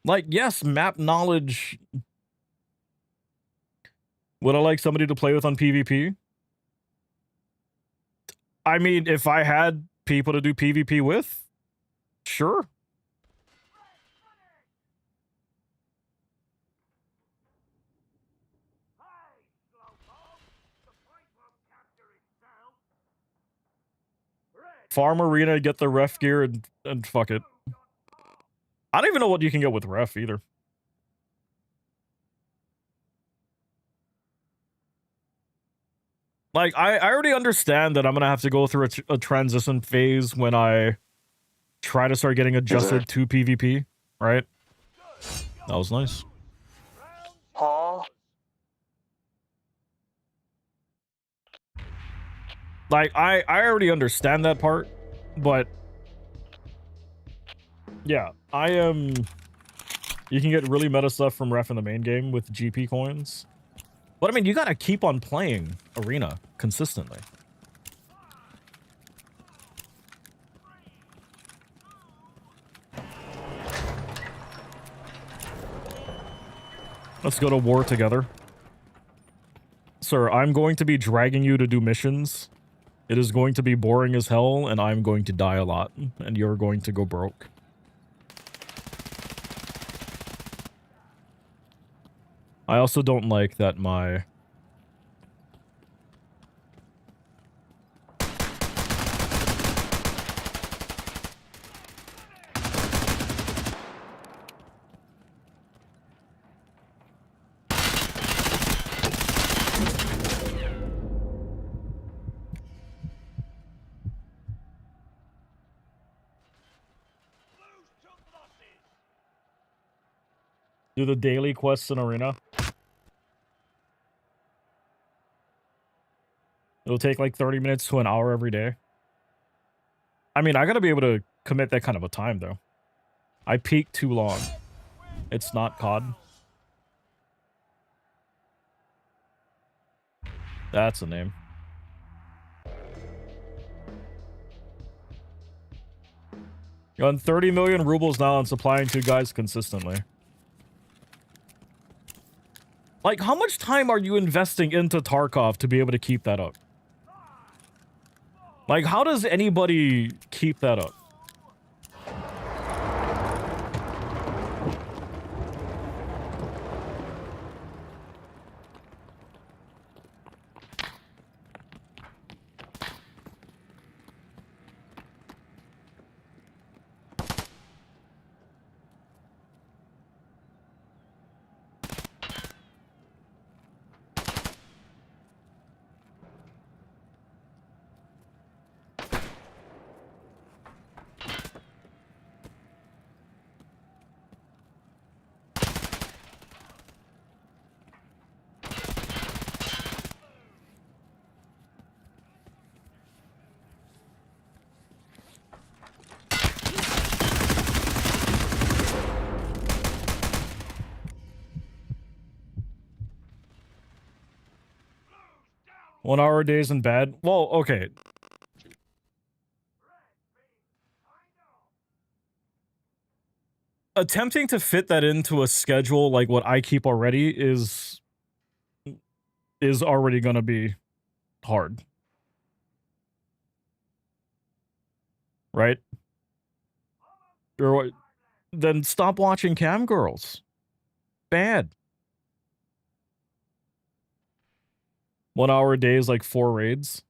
Like, yes, map knowledge. Would I like somebody to play with on PvP? I mean, if I had people to do PvP with, sure. Farm arena, get the ref gear, and fuck it. I don't even know what you can get with ref either. Like, I already understand that I'm gonna have to go through a transition phase when I try to start getting adjusted to PvP, right? That was nice. Huh? Like, I already understand that part, but yeah, I am. You can get really meta stuff from ref in the main game with GP coins. But I mean, you gotta keep on playing arena consistently. Let's go to war together. Sir, I'm going to be dragging you to do missions. It is going to be boring as hell, and I'm going to die a lot, and you're going to go broke. I also don't like that my... Do the daily quests in arena. It'll take like 30 minutes to an hour every day. I mean, I gotta be able to commit that kind of a time, though. I peak too long. It's not COD. That's the name. You're on 30 million rubles now and supplying two guys consistently. Like, how much time are you investing into Tarkov to be able to keep that up? Like, how does anybody keep that up? 1 hour a day isn't bad. Well, okay. Attempting to fit that into a schedule like what I keep already is already gonna be hard. Right? Or what? Then stop watching cam girls. Bad. 1 hour a day is like 4 raids.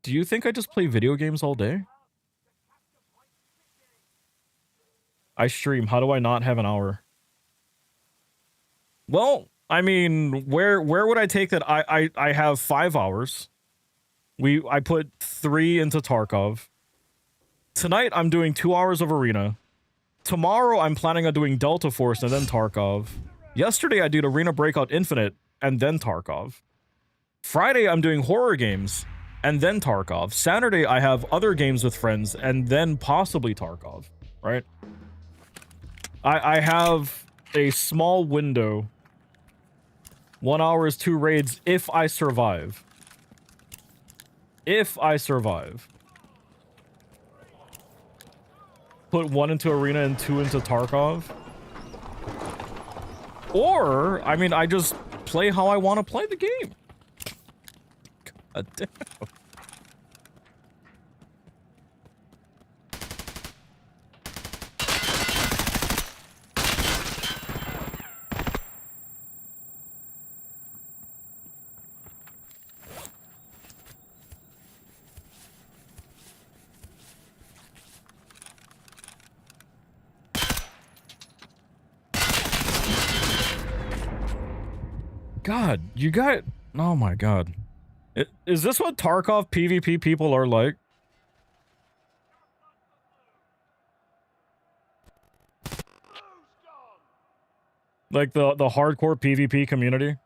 Do you think I just play video games all day? I stream. How do I not have an hour? Well, I mean, where would I take that? I have 5 hours. I put 3 into Tarkov. Tonight I'm doing 2 hours of Arena. Tomorrow I'm planning on doing Delta Force and then Tarkov. Yesterday I did Arena Breakout Infinite and then Tarkov. Friday I'm doing horror games and then Tarkov. Saturday I have other games with friends and then possibly Tarkov, right? I have a small window. 1 hour is 2 raids if I survive. If I survive. Put 1 into Arena and 2 into Tarkov. Or, I mean, I just play how I want to play the game. God damn. God, you got... Oh my god. Is this what Tarkov PvP people are like? Like the hardcore PvP community?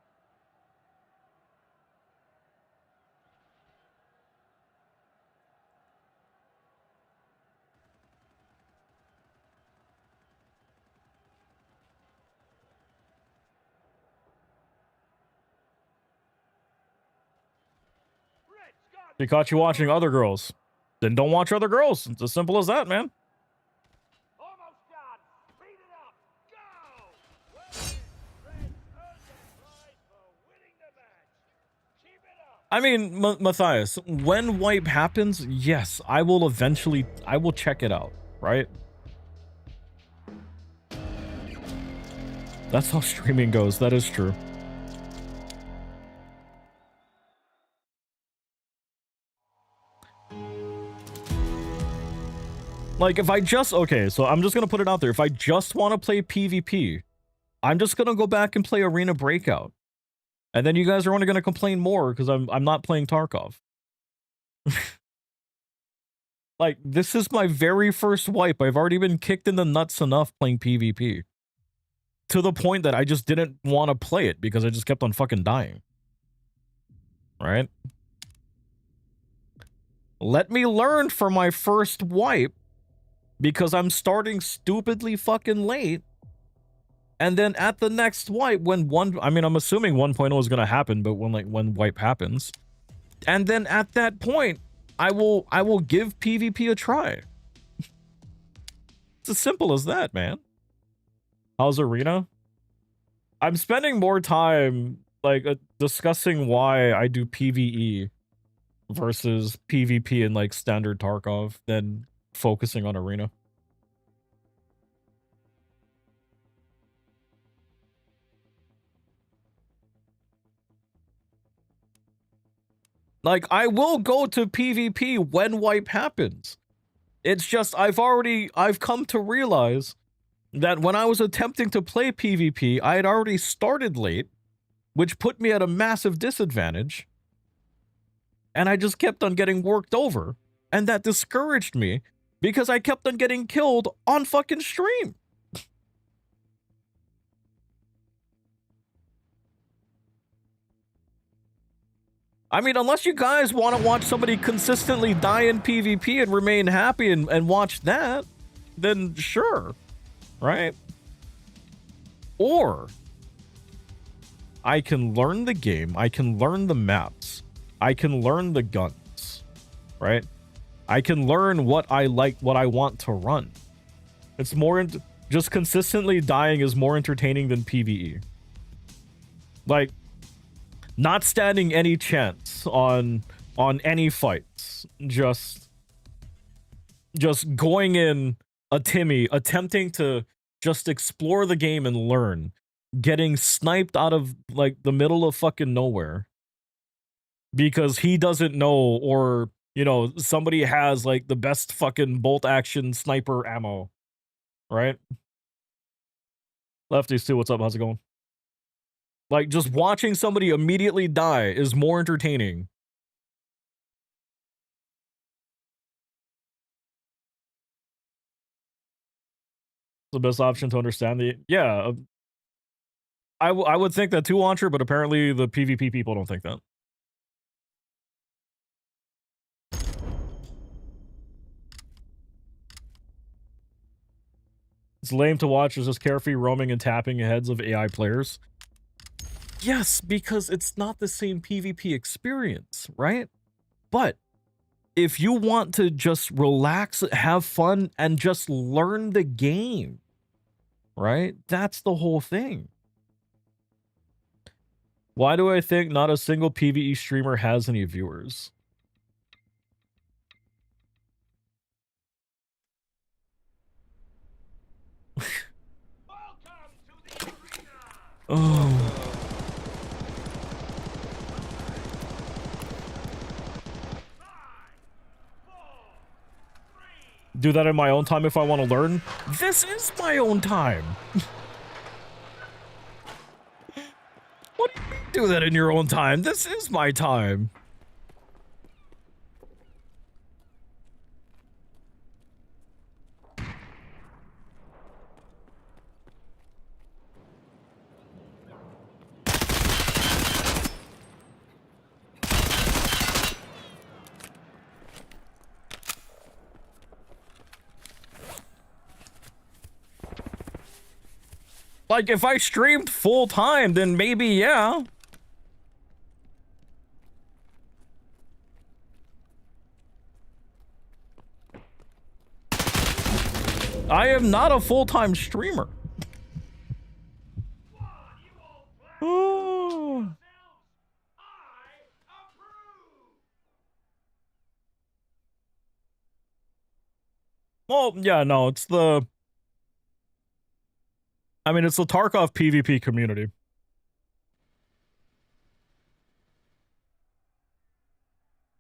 They caught you watching other girls. Then don't watch other girls. It's as simple as that, man. Almost done. Speed it up. Go. Well done. Red earned the prize for winning the match. Keep it up. I mean, Matthias, when wipe happens, yes, I will eventually, I will check it out, right? That's how streaming goes. That is true. Like, if I just... Okay, so I'm just gonna put it out there. If I just want to play PvP, I'm just gonna go back and play Arena Breakout. And then you guys are only gonna complain more because I'm not playing Tarkov. Like, this is my very first wipe. I've already been kicked in the nuts enough playing PvP. To the point that I just didn't want to play it because I just kept on fucking dying. Right? Let me learn for my first wipe. Because I'm starting stupidly fucking late. And then at the next wipe, when I mean, I'm assuming 1.0 is going to happen, but when wipe happens. And then at that point, I will give PvP a try. It's as simple as that, man. How's Arena? I'm spending more time, like, discussing why I do PvE versus PvP in, like, standard Tarkov than focusing on Arena. Like, I will go to PvP when wipe happens. It's just I've come to realize that when I was attempting to play PvP, I had already started late, which put me at a massive disadvantage. And I just kept on getting worked over. And that discouraged me because I kept on getting killed on fucking stream. I mean, unless you guys want to watch somebody consistently die in PvP and remain happy and watch that, then sure, right? Or I can learn the game. I can learn the maps. I can learn the guns, right? I can learn what I like, what I want to run. It's more, just consistently dying is more entertaining than PvE. Like, not standing any chance on any fights. Just going in a Timmy, attempting to just explore the game and learn. Getting sniped out of, like, the middle of fucking nowhere. Because he doesn't know, or, you know, somebody has, like, the best fucking bolt action sniper ammo. Right? Lefties too, what's up? How's it going? Like, just watching somebody immediately die is more entertaining. The best option to understand the... Yeah. I would think that too, Launcher, but apparently the PvP people don't think that. It's lame to watch as just carefree roaming and tapping heads of AI players. Yes, because it's not the same PvP experience, right? But if you want to just relax, have fun, and just learn the game, right? That's the whole thing. Why do I think not a single PvE streamer has any viewers? Oh. Do that in my own time if I want to learn? This is my own time. What do you mean do that in your own time? This is my time. Like, if I streamed full time, then maybe, yeah. I am not a full-time streamer. Oh. Well, yeah, no, it's the... I mean, it's the Tarkov PvP community.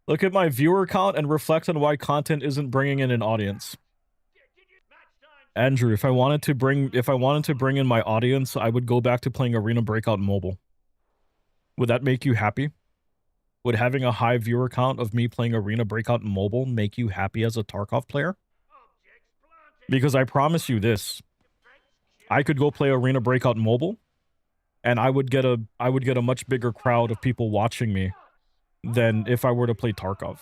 Look at my viewer count and reflect on why content isn't bringing in an audience. Andrew, if I wanted to bring in my audience, I would go back to playing Arena Breakout Mobile. Would that make you happy? Would having a high viewer count of me playing Arena Breakout Mobile make you happy as a Tarkov player? Because I promise you this. I could go play Arena Breakout Mobile, and I would get a much bigger crowd of people watching me than if I were to play Tarkov.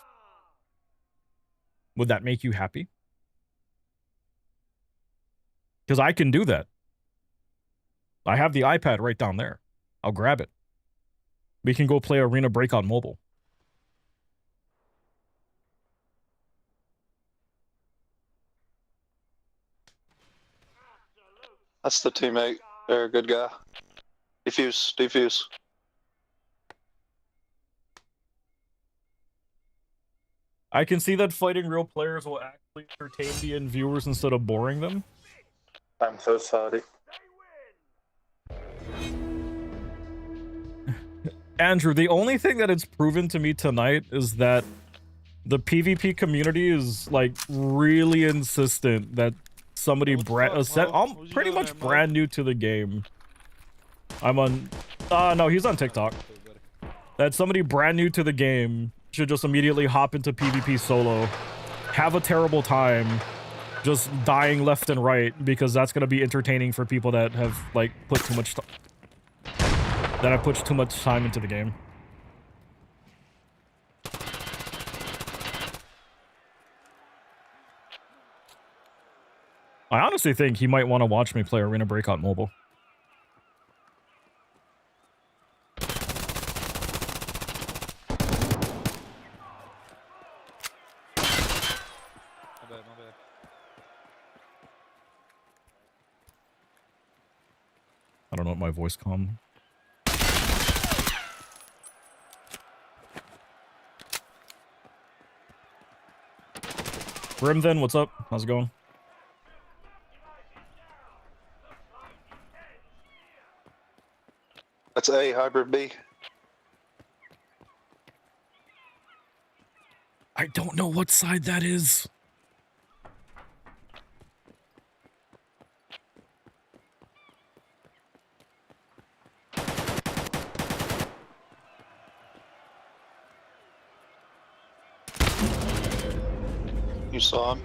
Would that make you happy? Because I can do that. I have the iPad right down there. I'll grab it. We can go play Arena Breakout Mobile. That's the teammate. They're a good guy. Defuse, defuse. I can see that fighting real players will actually entertain the end viewers instead of boring them. I'm so sorry. Andrew, the only thing that it's proven to me tonight is that the PvP community is, like, really insistent that somebody I'm pretty much brand new to the game. I'm on... no, he's on TikTok. That somebody brand new to the game should just immediately hop into PvP solo, have a terrible time, just dying left and right, because that's going to be entertaining for people that have, like, put too much time into the game. I honestly think he might want to watch me play Arena Breakout Mobile. bad, my bad. I don't know what my voice comm. Grimthin, what's up? How's it going? That's A, hybrid B. I don't know what side that is. You saw him.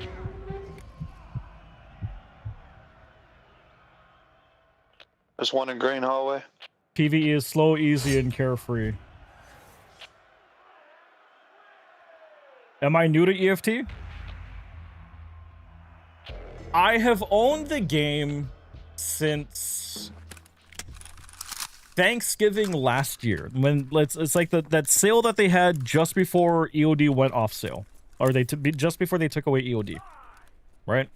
There's one in green hallway. PvE is slow, easy, and carefree. Am I new to EFT? I have owned the game since Thanksgiving last year. When it's like that sale that they had just before EOD went off sale, or just before they took away EOD, right?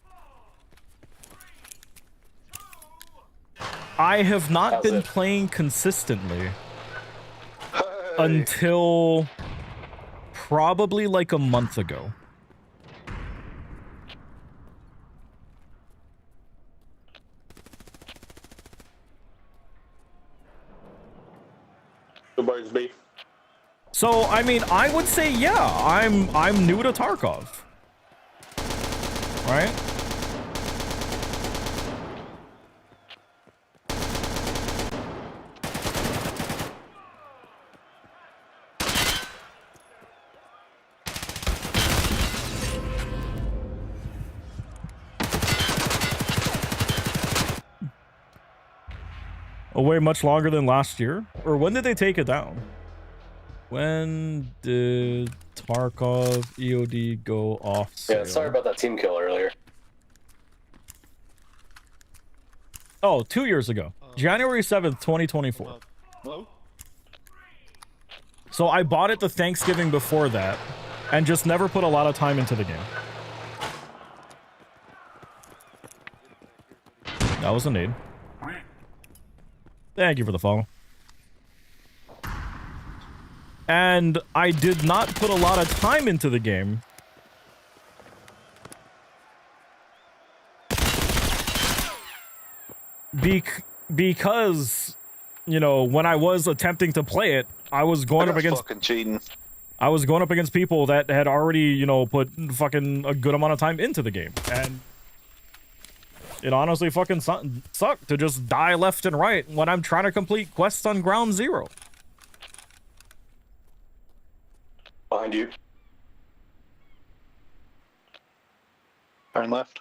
I have not been playing consistently until probably like a month ago. So I mean, I would say yeah, I'm new to Tarkov, right? Way much longer than last year? Or when did they take it down? When did Tarkov EOD go off sale? Yeah, sorry about that team kill earlier. Oh, 2 years ago. January 7th, 2024. Hello? So I bought it the Thanksgiving before that, and just never put a lot of time into the game. That was a nade. Thank you for the follow. And I did not put a lot of time into the game. Because, you know, when I was attempting to play it, I was going up against fucking cheating. I was going up against people that had already, you know, put fucking a good amount of time into the game. And it honestly fucking sucked to just die left and right when I'm trying to complete quests on ground zero. Behind you. Turn left.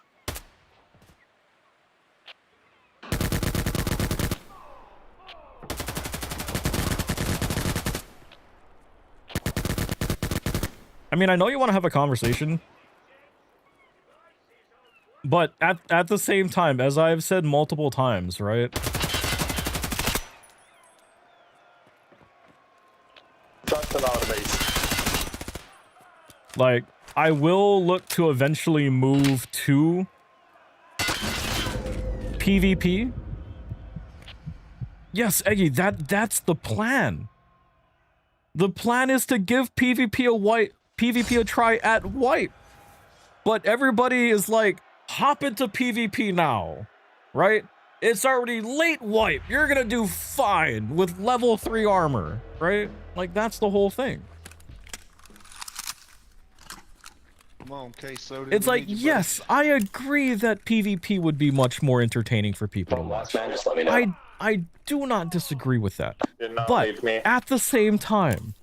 I mean, I know you want to have a conversation, but at the same time, as I've said multiple times, right? That's an auto base. Like, I will look to eventually move to PvP. Yes, Eggy, that's the plan. The plan is to give PvP a try at wipe. But everybody is like, hop into PvP now, right? It's already late wipe. You're gonna do fine with level 3 armor, right? Like, that's the whole thing. Come on, K-Soda. It's like, yes, I agree that PvP would be much more entertaining for people to Last watch. man, just let me know. I do not disagree with that. Did not But leave me. at the same time,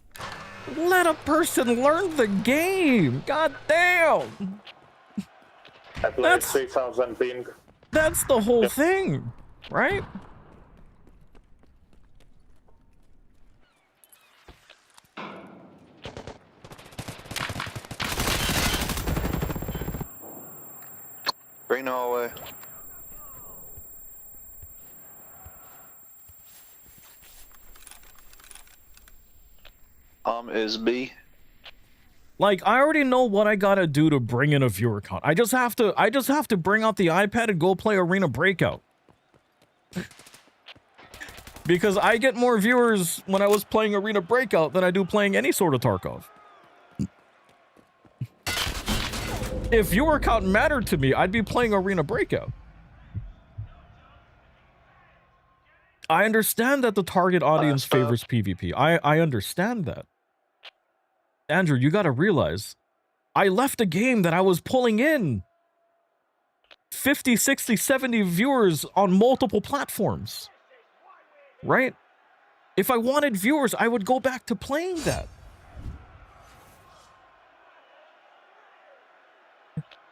let a person learn the game. God damn. At like 3,000 ping. That's the whole thing, right? Green hallway. Is B. Like, I already know what I gotta do to bring in a viewer count. I just have to bring out the iPad and go play Arena Breakout. Because I get more viewers when I was playing Arena Breakout than I do playing any sort of Tarkov. If viewer count mattered to me, I'd be playing Arena Breakout. I understand that the target audience favors PvP. I understand that. Andrew, you gotta realize, I left a game that I was pulling in 50, 60, 70 viewers on multiple platforms. Right? If I wanted viewers, I would go back to playing that.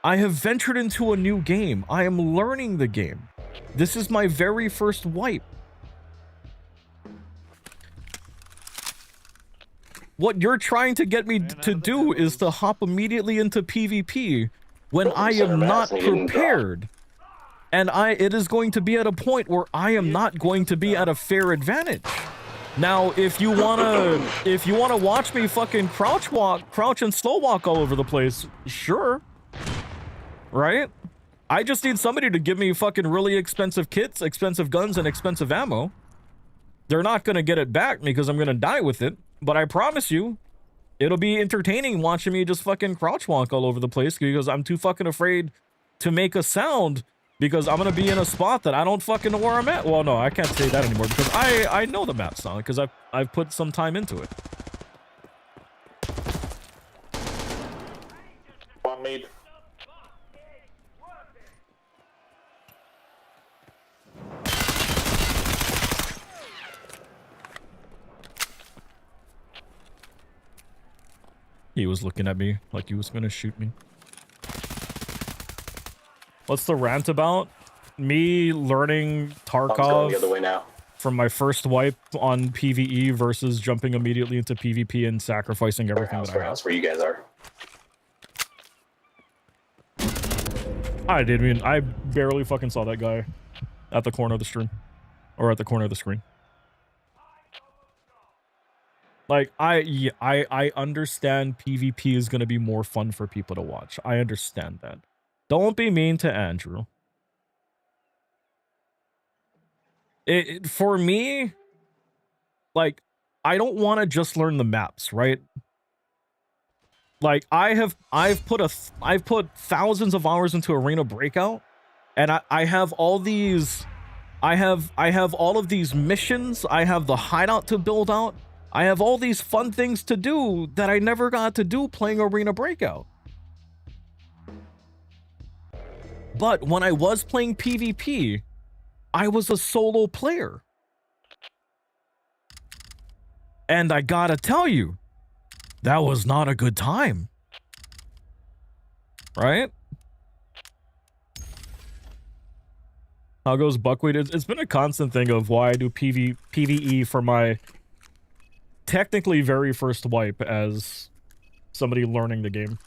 I have ventured into a new game. I am learning the game. This is my very first wipe. What you're trying to get me to do is to hop immediately into PvP when I am not prepared. And it is going to be at a point where I am not going to be at a fair advantage. Now, if you wanna watch me fucking crouch and slow walk all over the place, sure. Right? I just need somebody to give me fucking really expensive kits, expensive guns, and expensive ammo. They're not gonna get it back because I'm gonna die with it. But I promise you, it'll be entertaining watching me just fucking crouch walk all over the place because I'm too fucking afraid to make a sound because I'm gonna be in a spot that I don't fucking know where I'm at. Well, no, I can't say that anymore because I know the map sound because I've put some time into it. One mid. He was looking at me like he was gonna shoot me. What's the rant about? Me learning Tarkov The other way now. from my first wipe on PvE versus jumping immediately into PvP and sacrificing everything that I have. Warehouse, where you guys are. I barely fucking saw that guy at the corner of the stream. Or at the corner of the screen. Like, I understand PvP is going to be more fun for people to watch. I understand that. Don't be mean to Andrew. For me, like, I don't want to just learn the maps, right? Like, I've put thousands of hours into Arena Breakout, and I have all these, I have all of these missions. I have the hideout to build out. I have all these fun things to do that I never got to do playing Arena Breakout. But when I was playing PvP, I was a solo player. And I gotta tell you, that was not a good time. Right? How goes Buckwheat? It's been a constant thing of why I do PvE for my technically very first wipe as somebody learning the game.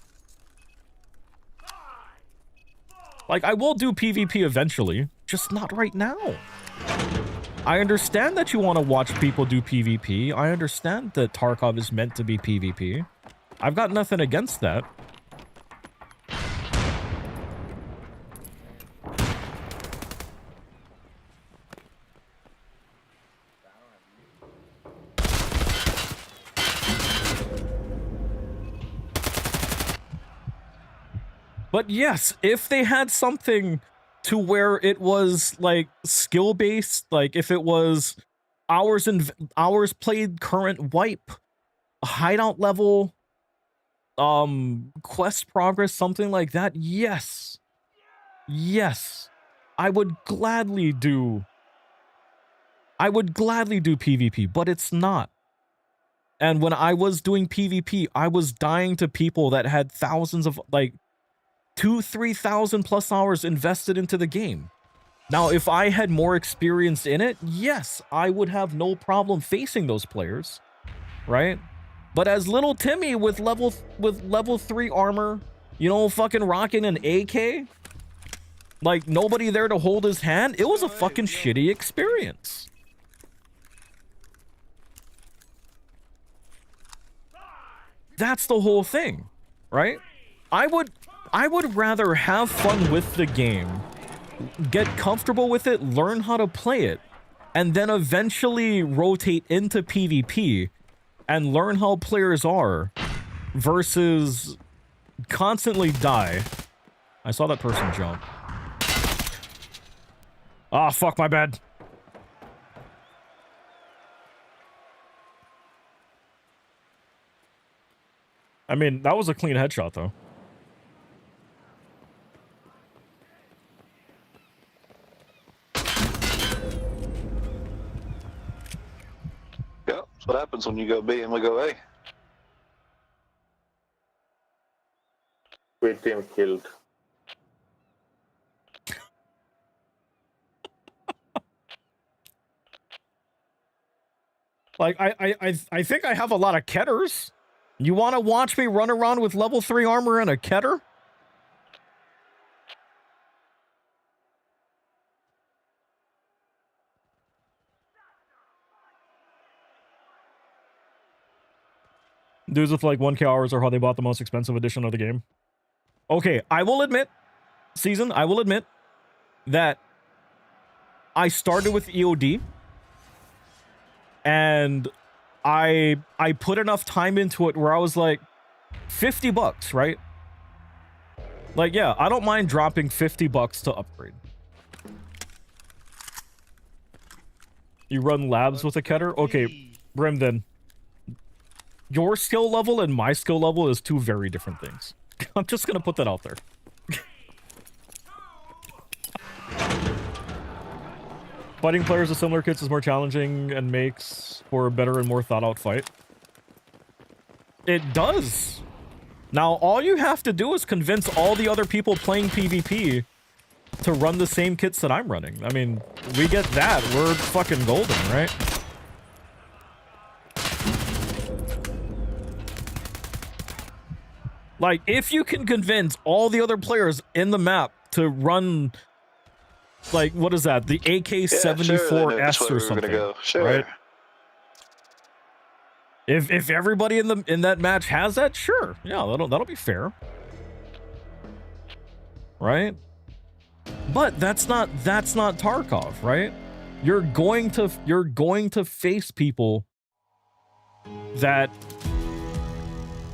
Like, I will do PvP eventually, just not right now. I understand that you want to watch people do PvP. I understand that Tarkov is meant to be PvP. I've got nothing against that. But yes, if they had something to where it was like skill based, like if it was hours played current wipe, hideout level, quest progress, something like that, yes, I would gladly do PvP, but it's not. And when I was doing PvP, I was dying to people that had thousands of, like, 2,000-3,000 plus hours invested into the game. Now, if I had more experience in it, yes, I would have no problem facing those players, right? But as little Timmy with level 3 armor, you know, fucking rocking an AK, like nobody there to hold his hand, it was a fucking shitty experience. That's the whole thing, right? I would rather have fun with the game, get comfortable with it, learn how to play it, and then eventually rotate into PvP and learn how players are versus constantly die. I saw that person jump. Ah, fuck, my bad. I mean, that was a clean headshot, though. Yeah, that's what happens when you go B and we go A. We team killed. Like, I think I have a lot of ketters. You want to watch me run around with level 3 armor and a ketter? Dudes with like 1K hours are how they bought the most expensive edition of the game. Okay, I will admit, Season, I will admit that I started with EOD and I put enough time into it where I was like, $50, right? Like, yeah, I don't mind dropping $50 to upgrade. You run labs with a ketter? Okay, Brim, then. Your skill level and my skill level is two very different things. I'm just gonna put that out there. Fighting players with similar kits is more challenging and makes for a better and more thought-out fight. It does. Now, all you have to do is convince all the other people playing PvP to run the same kits that I'm running. I mean, we get that. We're fucking golden, right? Like, if you can convince all the other players in the map to run, like, what is that? The AK-74S or something, go. Sure. right? If everybody in that match has that, sure, yeah, that'll be fair, right? But that's not Tarkov, right? You're going to face people that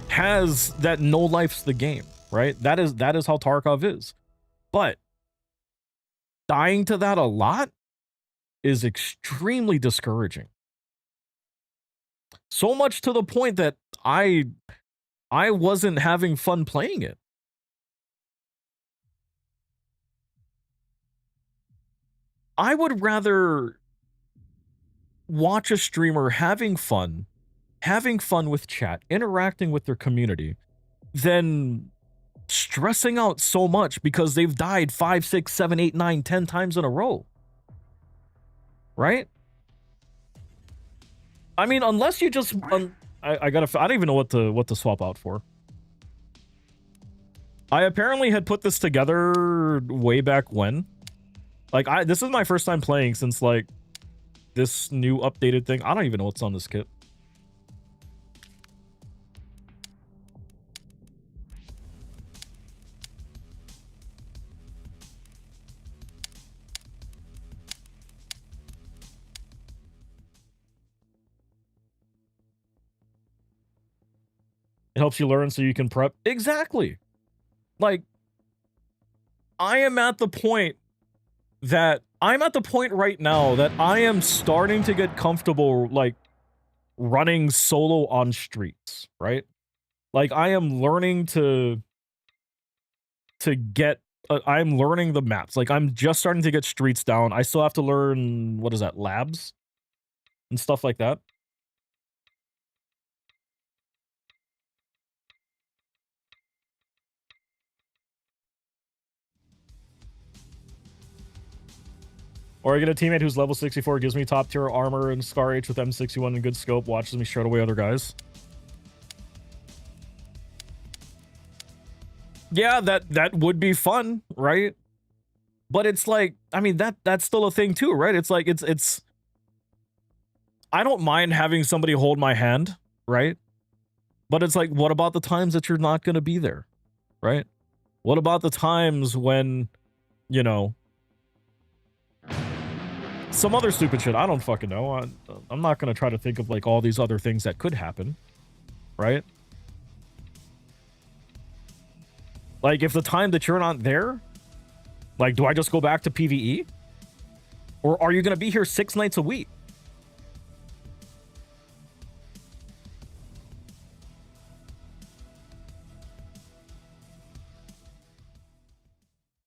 has that no life's the game, right? That is how Tarkov is. But dying to that a lot is extremely discouraging. So much to the point that I wasn't having fun playing it. I would rather watch a streamer having fun with chat, interacting with their community, than stressing out so much because they've died 5, 6, 7, 8, 9, 10 times in a row. Right? I mean, unless you just I don't even know what to swap out for. I apparently had put this together way back when. Like, this is my first time playing since, like, this new updated thing. I don't even know what's on this kit. It helps you learn so you can prep. Exactly. Like, I'm at the point right now that I am starting to get comfortable, like, running solo on streets, right? Like, I am learning to get, I'm learning the maps. Like, I'm just starting to get streets down. I still have to learn, what is that, labs? And stuff like that. Or I get a teammate who's level 64, gives me top tier armor and Scar H with M61 and good scope, watches me shred away other guys. Yeah, that would be fun, right? But it's like, I mean, that's still a thing too, right? It's like, it's I don't mind having somebody hold my hand, right? But it's like, what about the times that you're not going to be there? Right? What about the times when, you know, some other stupid shit? I don't fucking know. I'm not going to try to think of like all these other things that could happen. Right? Like, if the time that you're not there, like, do I just go back to PvE? Or are you going to be here 6 nights a week?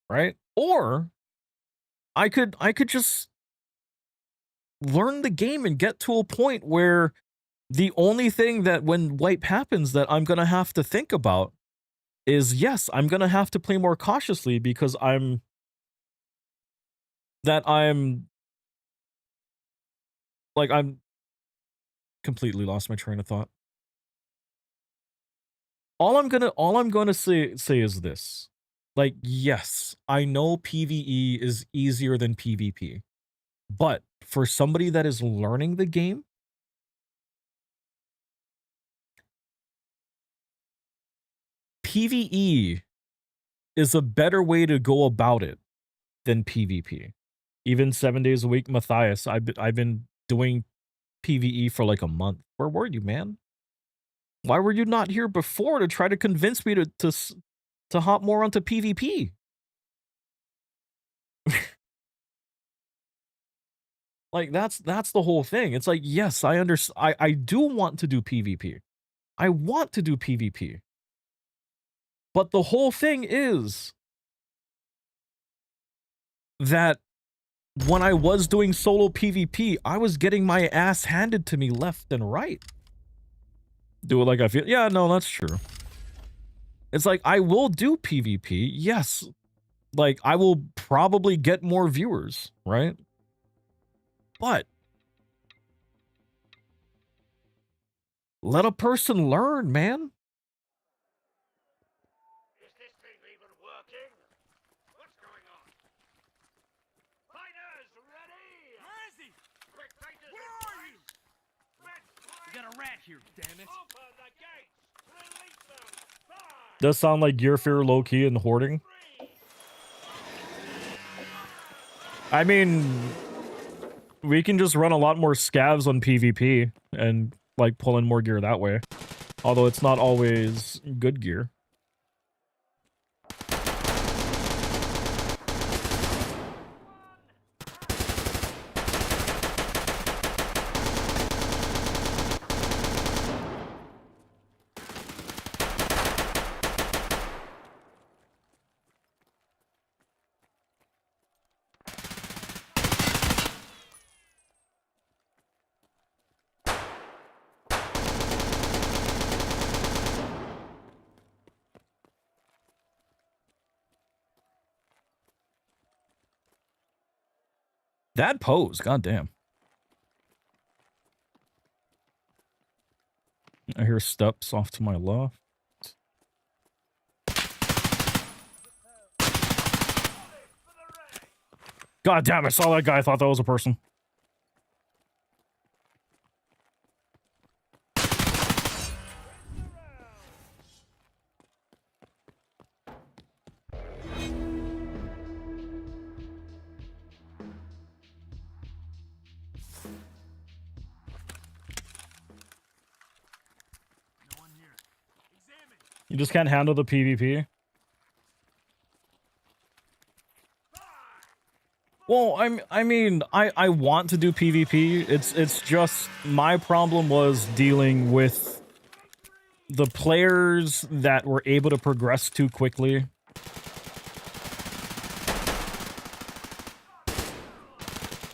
Right? Or I could just learn the game and get to a point where the only thing that when wipe happens that I'm going to have to think about is, yes, I'm going to have to play more cautiously because I'm completely lost my train of thought. All I'm gonna say is this. Like, yes, I know PvE is easier than PvP. But for somebody that is learning the game, PvE is a better way to go about it than PvP. Even 7 days a week, Matthias, I've been doing PvE for like a month. Where were you, man? Why were you not here before to try to convince me to hop more onto PvP? Like, that's the whole thing. It's like, yes, I understand. I do want to do PvP. I want to do PvP. But the whole thing is that when I was doing solo PvP, I was getting my ass handed to me left and right. Do it like I feel. Yeah, no, that's true. It's like, I will do PvP. Yes. Like, I will probably get more viewers, right? But let a person learn, man. Is this thing even working? What's going on? Fighters, ready? Where is he? Quick, fighters, where are you? We got a rat here, damn it. Open the gates. Release them. Fire. Does sound like Gear Fear, low-key, and hoarding. I mean, we can just run a lot more scavs on PvP and, like, pull in more gear that way. Although it's not always good gear. That pose, goddamn. I hear steps off to my left. God damn, I saw that guy. I thought that was a person. You just can't handle the PvP? Well, I mean, I want to do PvP. It's just my problem was dealing with the players that were able to progress too quickly.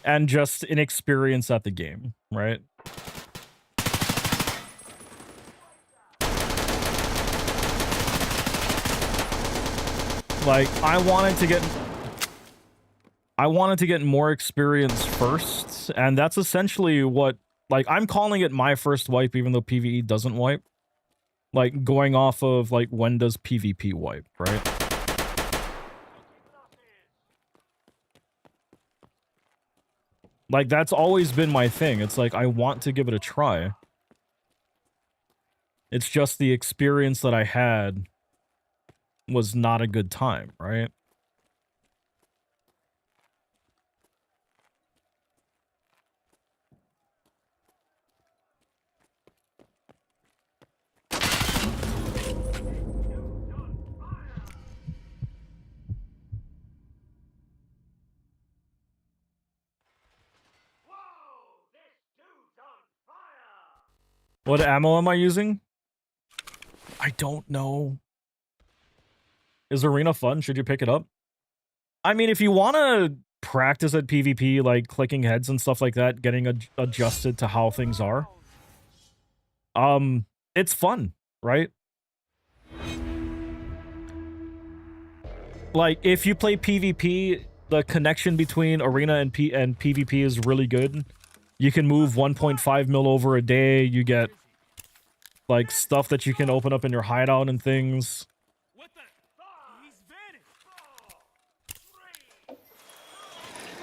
And just inexperience at the game, right? Like, I wanted to get more experience first, and that's essentially what, like, I'm calling it my first wipe, even though PvE doesn't wipe. Like, going off of, like, when does PvP wipe, right? Like, that's always been my thing. It's like, I want to give it a try. It's just the experience that I had was not a good time, right? What ammo am I using? I don't know. Is Arena fun? Should you pick it up? I mean, if you want to practice at PvP, like clicking heads and stuff like that, getting adjusted to how things are, it's fun, right? Like, if you play PvP, the connection between Arena and PvP is really good. You can move 1.5 mil over a day. You get, like, stuff that you can open up in your hideout and things.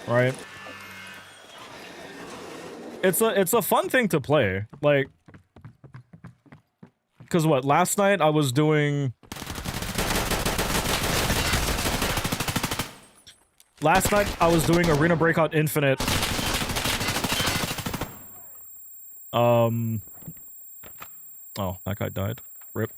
Right? It's a fun thing to play. Like, because what, last night I was doing... Last night I was doing Arena Breakout Infinite. Oh, that guy died. Rip.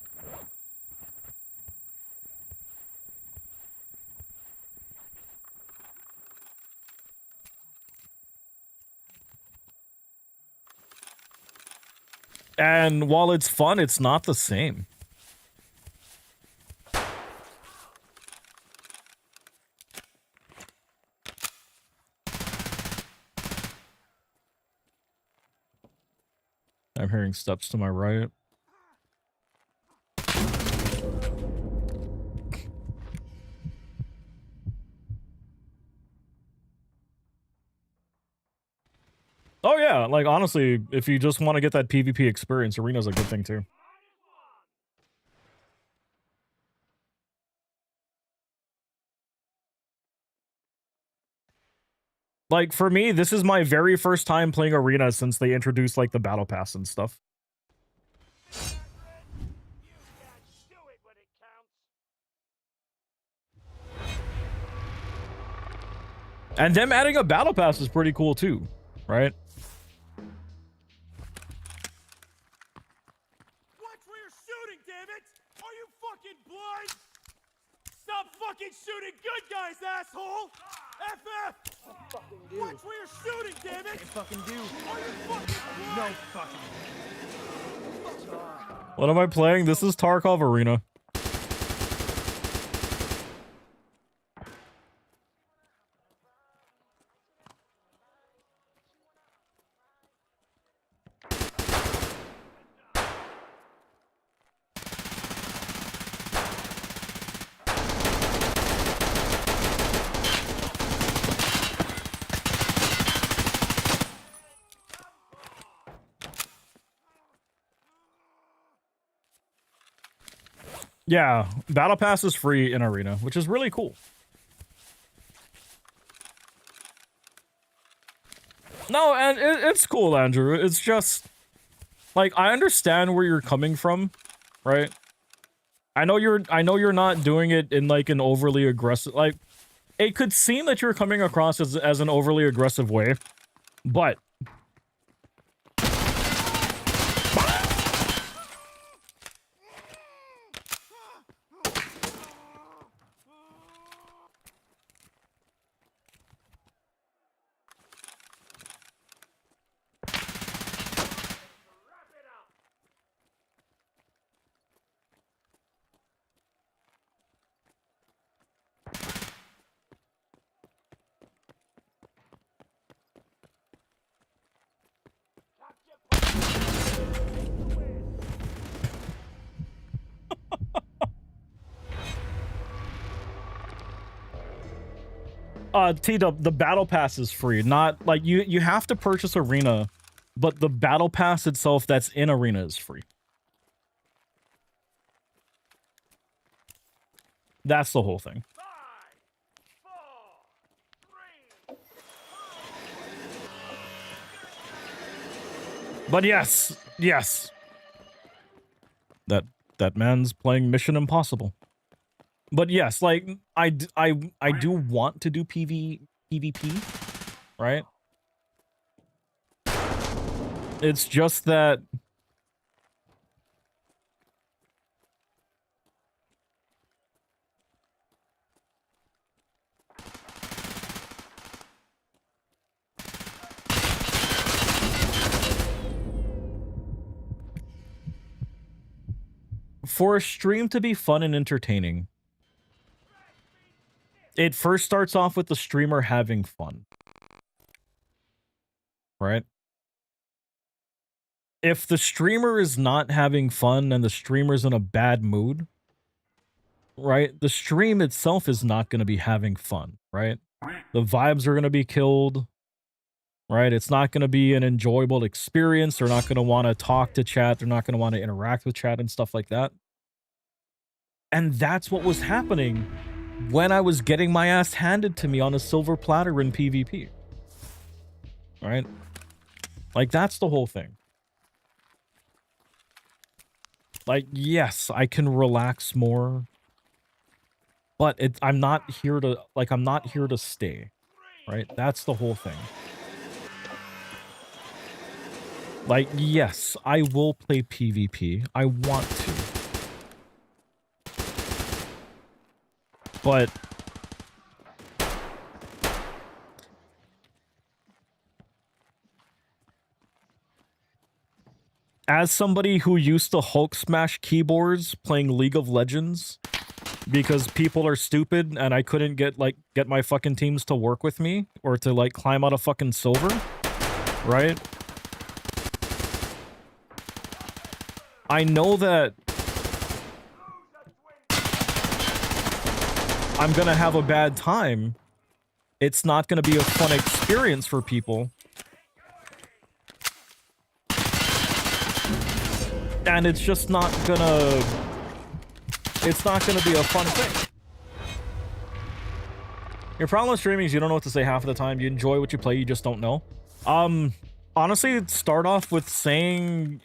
And while it's fun, it's not the same. I'm hearing steps to my right. Oh yeah, like honestly, if you just want to get that PvP experience, Arena's a good thing too. Like for me, this is my very first time playing Arena since they introduced like the battle pass and stuff. And them adding a battle pass is pretty cool too, right? Watch where you're shooting, damn it! Are you fucking blind? Stop fucking shooting good guys, asshole! FF! Watch where you're shooting, damn it! Fucking do. Are you fucking blind? No fucking. What am I playing? This is Tarkov Arena. Yeah, Battle Pass is free in Arena, which is really cool. No, and it's cool, Andrew. It's just, like, I understand where you're coming from, right? I know you're not doing it in, like, an overly aggressive, like, it could seem that you're coming across as an overly aggressive way, but... T-Dub, the battle pass is free. Not like you have to purchase Arena, but the battle pass itself that's in Arena is free. That's the whole thing. But yes, yes. That man's playing Mission Impossible. But yes, like I do want to do PvP, right? It's just that for a stream to be fun and entertaining, it first starts off with the streamer having fun, right? If the streamer is not having fun and the streamer's in a bad mood, right, the stream itself is not going to be having fun, right? The vibes are going to be killed, right? It's not going to be an enjoyable experience. They're not going to want to talk to chat. They're not going to want to interact with chat and stuff like that. And that's what was happening when I was getting my ass handed to me on a silver platter in PvP. Right? Like, that's the whole thing. Like, yes, I can relax more. But I'm not here to stay. Right? That's the whole thing. Like, yes, I will play PvP. I want to. But as somebody who used to Hulk smash keyboards playing League of Legends because people are stupid and I couldn't get my fucking teams to work with me or to like climb out of fucking silver, right? I know that I'm gonna have a bad time. It's not gonna be a fun experience for people. And it's just not gonna... It's not gonna be a fun thing. Your problem with streaming is you don't know what to say half of the time. You enjoy what you play, you just don't know. Honestly, start off with saying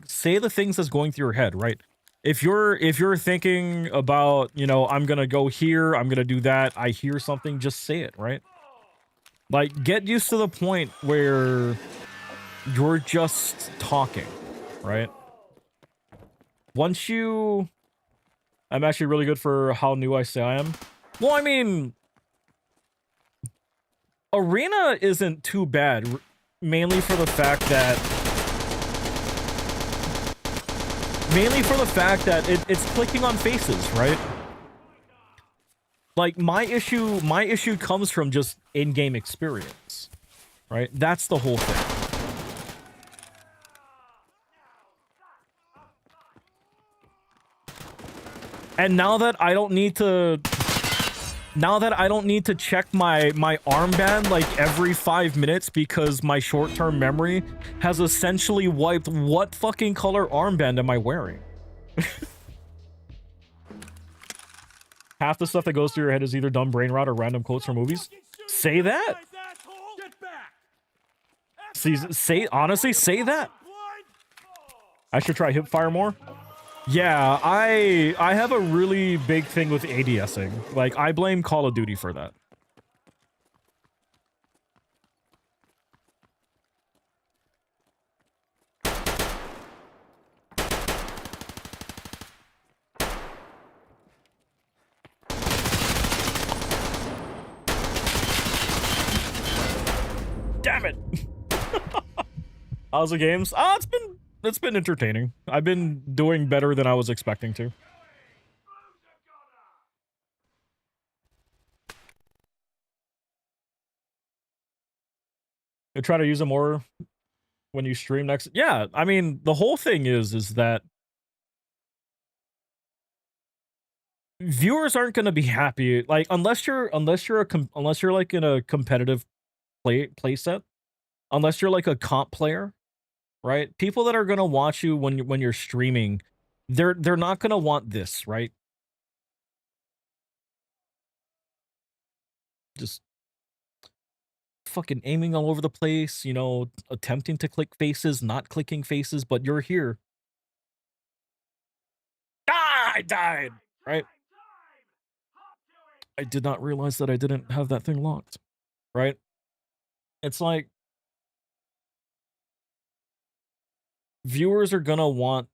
say the things that's going through your head, right? If you're thinking about, you know, I'm gonna go here, I'm gonna do that, I hear something, just say it, right? Like, get used to the point where you're just talking, right? Once you... I'm actually really good for how new I say I am. Well, I mean... Arena isn't too bad, mainly for the fact that it's clicking on faces, right? Like, my issue comes from just in-game experience, right? That's the whole thing. And now that I don't need to check my armband like every 5 minutes because my short-term memory has essentially wiped what fucking color armband am I wearing? Half the stuff that goes through your head is either dumb brain rot or random quotes from movies. Say that. Honestly, say that. I should try hip fire more. Yeah, I have a really big thing with ADSing. Like, I blame Call of Duty for that. Damn it! How's the games? It's been entertaining. I've been doing better than I was expecting to. You try to use it more when you stream next. Yeah, I mean, the whole thing is that viewers aren't going to be happy, like, unless you're like in a competitive play set, unless you're like a comp player, right? People that are going to watch you when you're streaming, they're not going to want this, right? Just fucking aiming all over the place, you know, attempting to click faces, not clicking faces, but you're here. I died, right? I did not realize that I didn't have that thing locked, right? It's like viewers are gonna want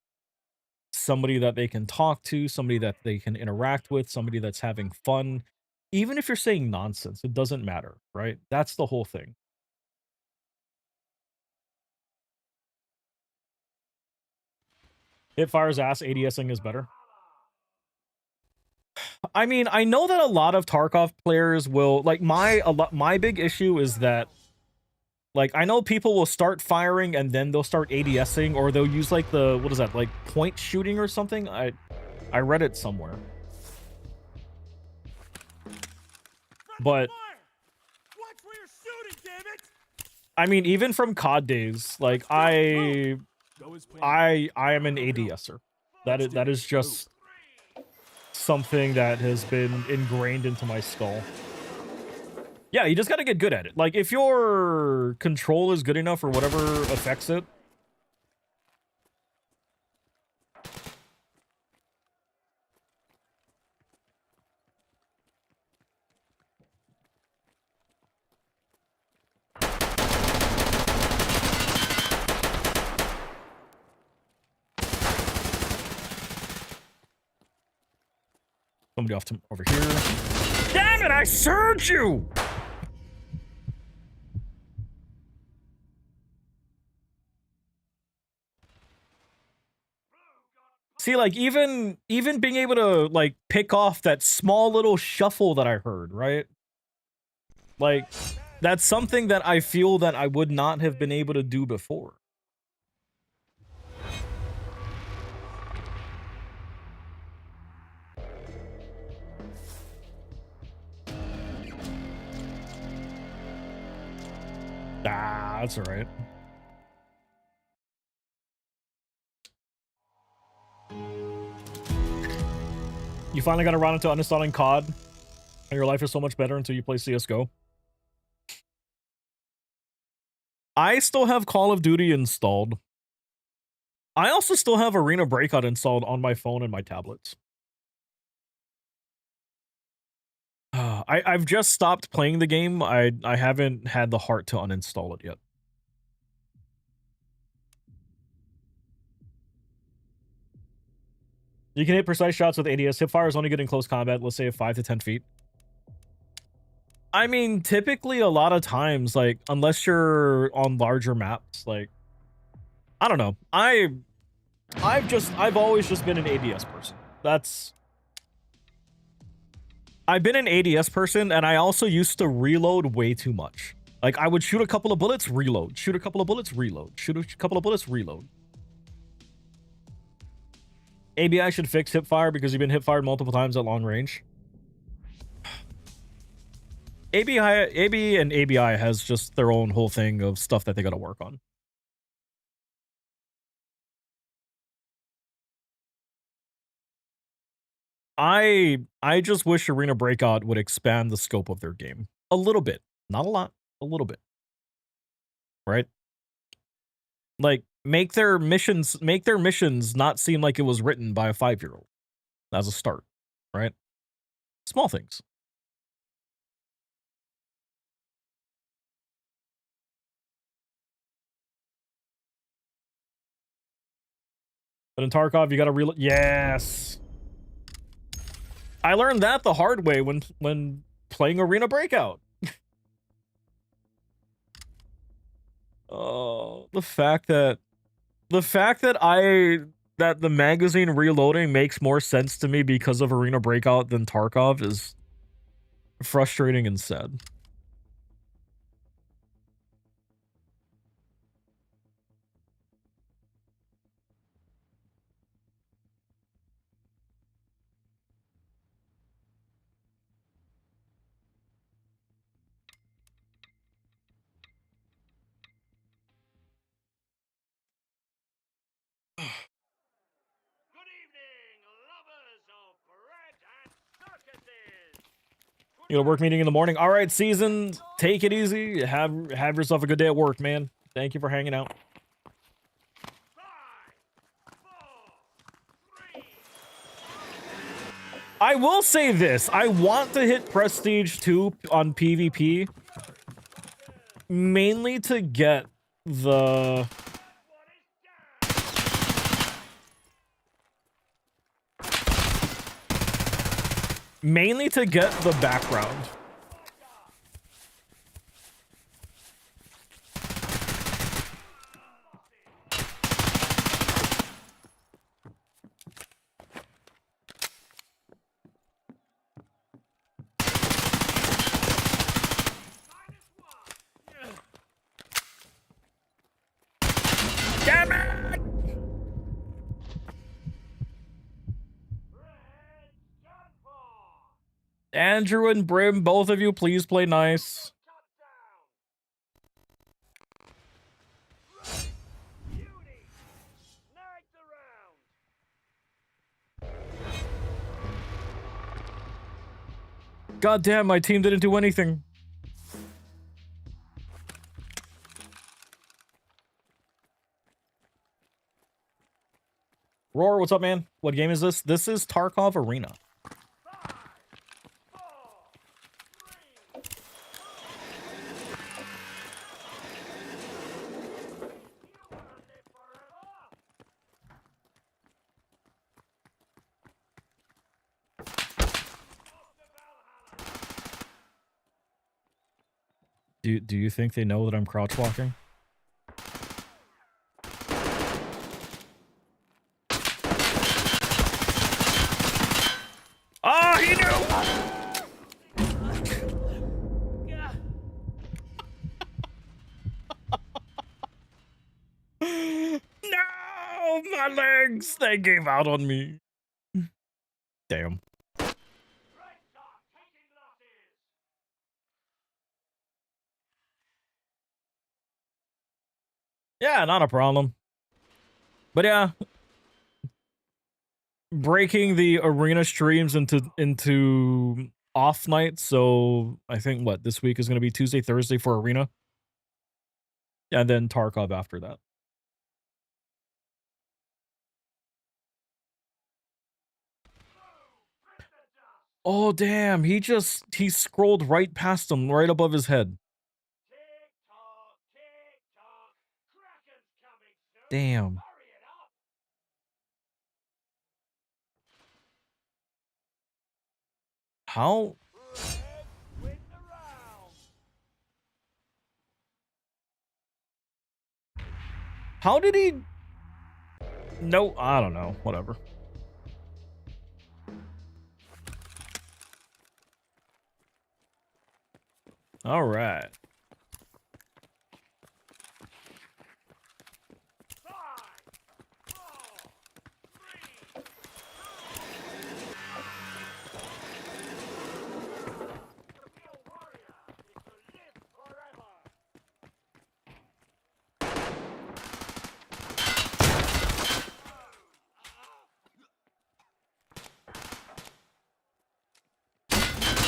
somebody that they can talk to, somebody that they can interact with, somebody that's having fun. Even if you're saying nonsense, it doesn't matter, right? That's the whole thing. Hitfire's ass ADSing is better. I mean, I know that a lot of Tarkov players will like my big issue is that like I know people will start firing and then they'll start ADSing, or they'll use like the what is that, like point shooting or something? I read it somewhere. But Watch where you're shooting, damn it! I mean, even from COD days, like I am an ADSer. That is just something that has been ingrained into my skull. Yeah, you just gotta get good at it. Like, if your control is good enough or whatever affects it. Somebody off to over here. Damn it, I surged you! See, like, even being able to, like, pick off that small little shuffle that I heard, right? Like, that's something that I feel that I would not have been able to do before. Ah, that's all right. You finally got around to uninstalling COD, and your life is so much better until you play CSGO. I still have Call of Duty installed. I also still have Arena Breakout installed on my phone and my tablets. I've just stopped playing the game. I haven't had the heart to uninstall it yet. You can hit precise shots with ADS. Hipfire is only good in close combat, let's say 5 to 10 feet. I mean, typically a lot of times, like, unless you're on larger maps, like, I don't know. I've always just been an ADS person. I've been an ADS person, and I also used to reload way too much. Like, I would shoot a couple of bullets, reload. Shoot a couple of bullets, reload. Shoot a couple of bullets, reload. ABI should fix hipfire because you've been hipfired multiple times at long range. AB and ABI has just their own whole thing of stuff that they gotta work on. I just wish Arena Breakout would expand the scope of their game a little bit, not a lot, a little bit, right? Like, make their missions not seem like it was written by a 5-year-old as a start, right? Small things. But in Tarkov, you gotta reload. Yes. I learned that the hard way when playing Arena Breakout. Oh, the fact that the magazine reloading makes more sense to me because of Arena Breakout than Tarkov is frustrating and sad. You got a work meeting in the morning. All right, Season, take it easy. Have yourself a good day at work, man. Thank you for hanging out. I will say this. I want to hit Prestige 2 on PvP. Mainly to get the... Mainly to get the background. Damn it! Andrew and Brim, both of you, please play nice. God damn, my team didn't do anything. Roar, what's up, man? What game is this? This is Tarkov Arena. Do you think they know that I'm crouch walking? Oh, he knew! No, my legs! They gave out on me. Damn. Yeah, not a problem. But yeah, breaking the arena streams into off nights. So I think what this week is going to be Tuesday, Thursday for arena, and then Tarkov after that. Oh damn! He scrolled right past him, right above his head. Damn. How? How did he? No, I don't know. Whatever. All right.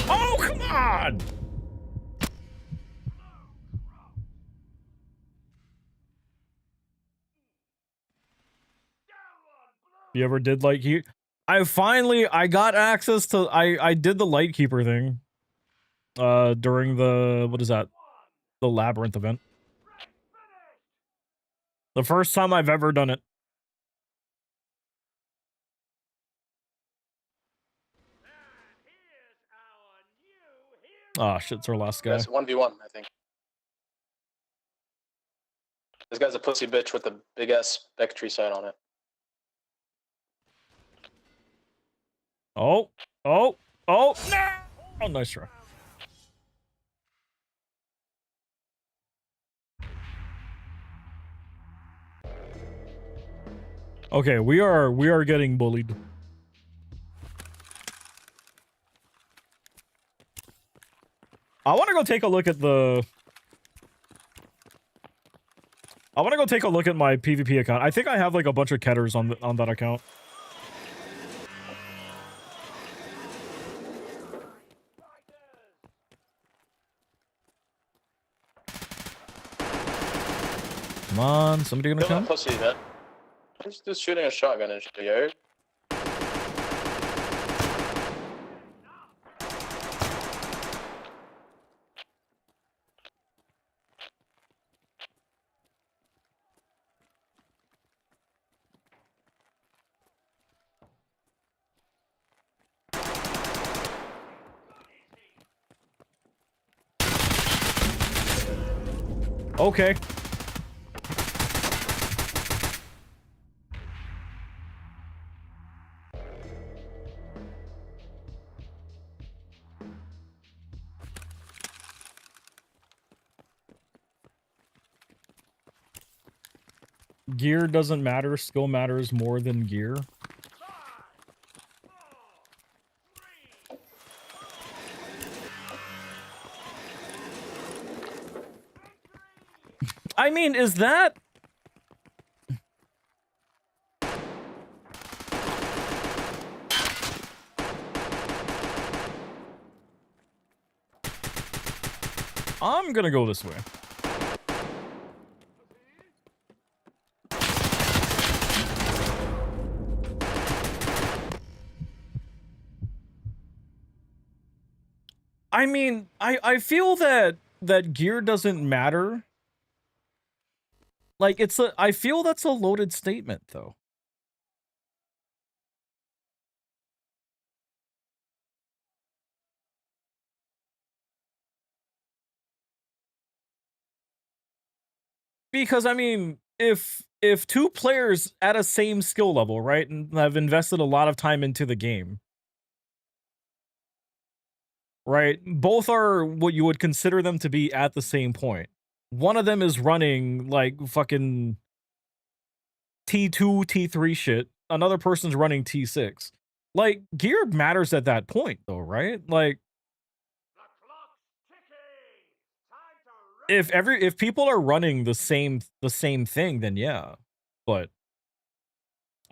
Oh, come on! You ever did like I got access to I did the Lightkeeper thing during the what is that? The Labyrinth event. The first time I've ever done it. Oh shit, it's our last guy. That's 1v1, I think. This guy's a pussy bitch with a big ass spectre sign on it. Oh, no! Oh, nice try. Okay, we are getting bullied. I want to go take a look at the... I want to go take a look at my PvP account. I think I have like a bunch of Ketters on that account. Come on, somebody gonna come? Pussy, man. Just shooting a shotgun and shit, yo. Okay. Gear doesn't matter. Skill matters more than gear. I mean, is that... I'm gonna go this way. I mean, I feel that gear doesn't matter. Like, I feel that's a loaded statement, though. Because, I mean, if two players at a same skill level, right, and have invested a lot of time into the game, right, both are what you would consider them to be at the same point. One of them is running, like, fucking T2, T3 shit. Another person's running T6. Like, gear matters at that point, though, right? Like, if people are running the same thing, then yeah. But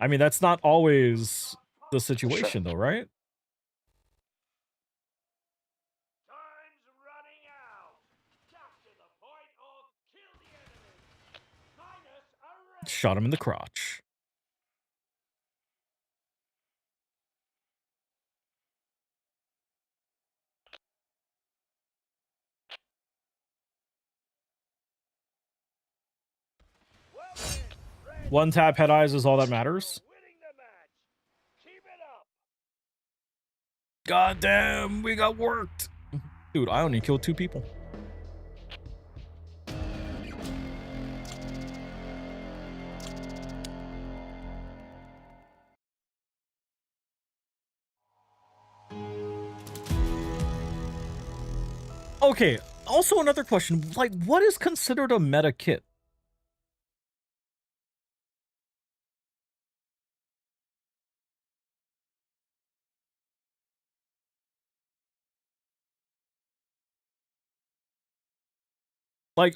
I mean, that's not always the situation, though, right? Shot him in the crotch. One tap head eyes is all that matters. God damn, we got worked. Dude, I only killed 2 people. Okay, also another question, like, what is considered a meta kit? Like,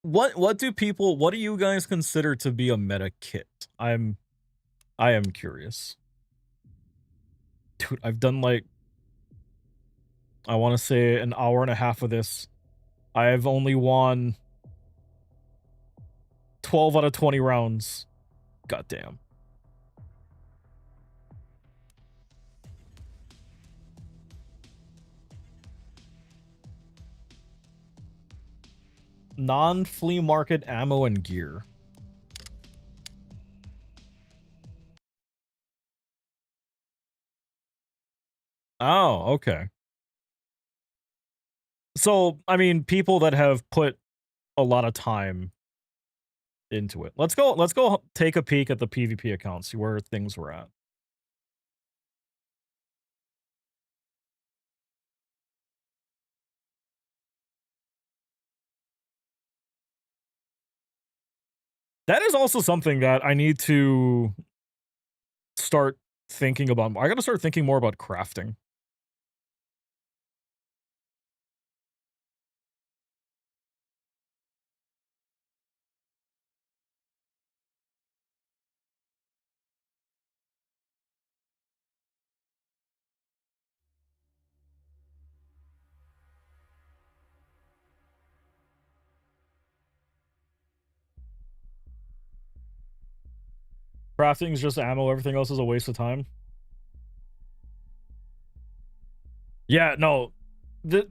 what do you guys consider to be a meta kit? I am curious. Dude, I've done, like, I want to say an hour and a half of this. I've only won 12 out of 20 rounds. God damn. Non-flea market ammo and gear. Oh, okay. So, I mean, people that have put a lot of time into it. Let's go take a peek at the PvP account, see where things were at. That is also something that I need to start thinking about. I gotta start thinking more about crafting. Crafting is just ammo, everything else is a waste of time. Yeah, no.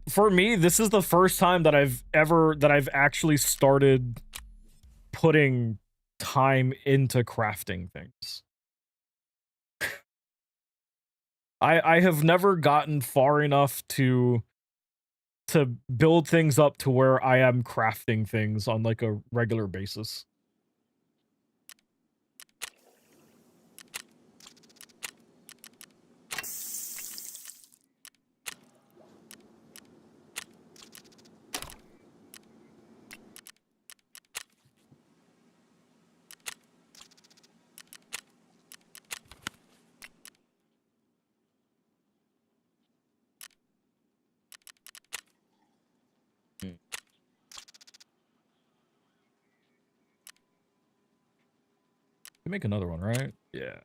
For me, this is the first time that I've actually started putting time into crafting things. I have never gotten far enough to to build things up to where I am crafting things on like a regular basis. You make another one, right? Yeah.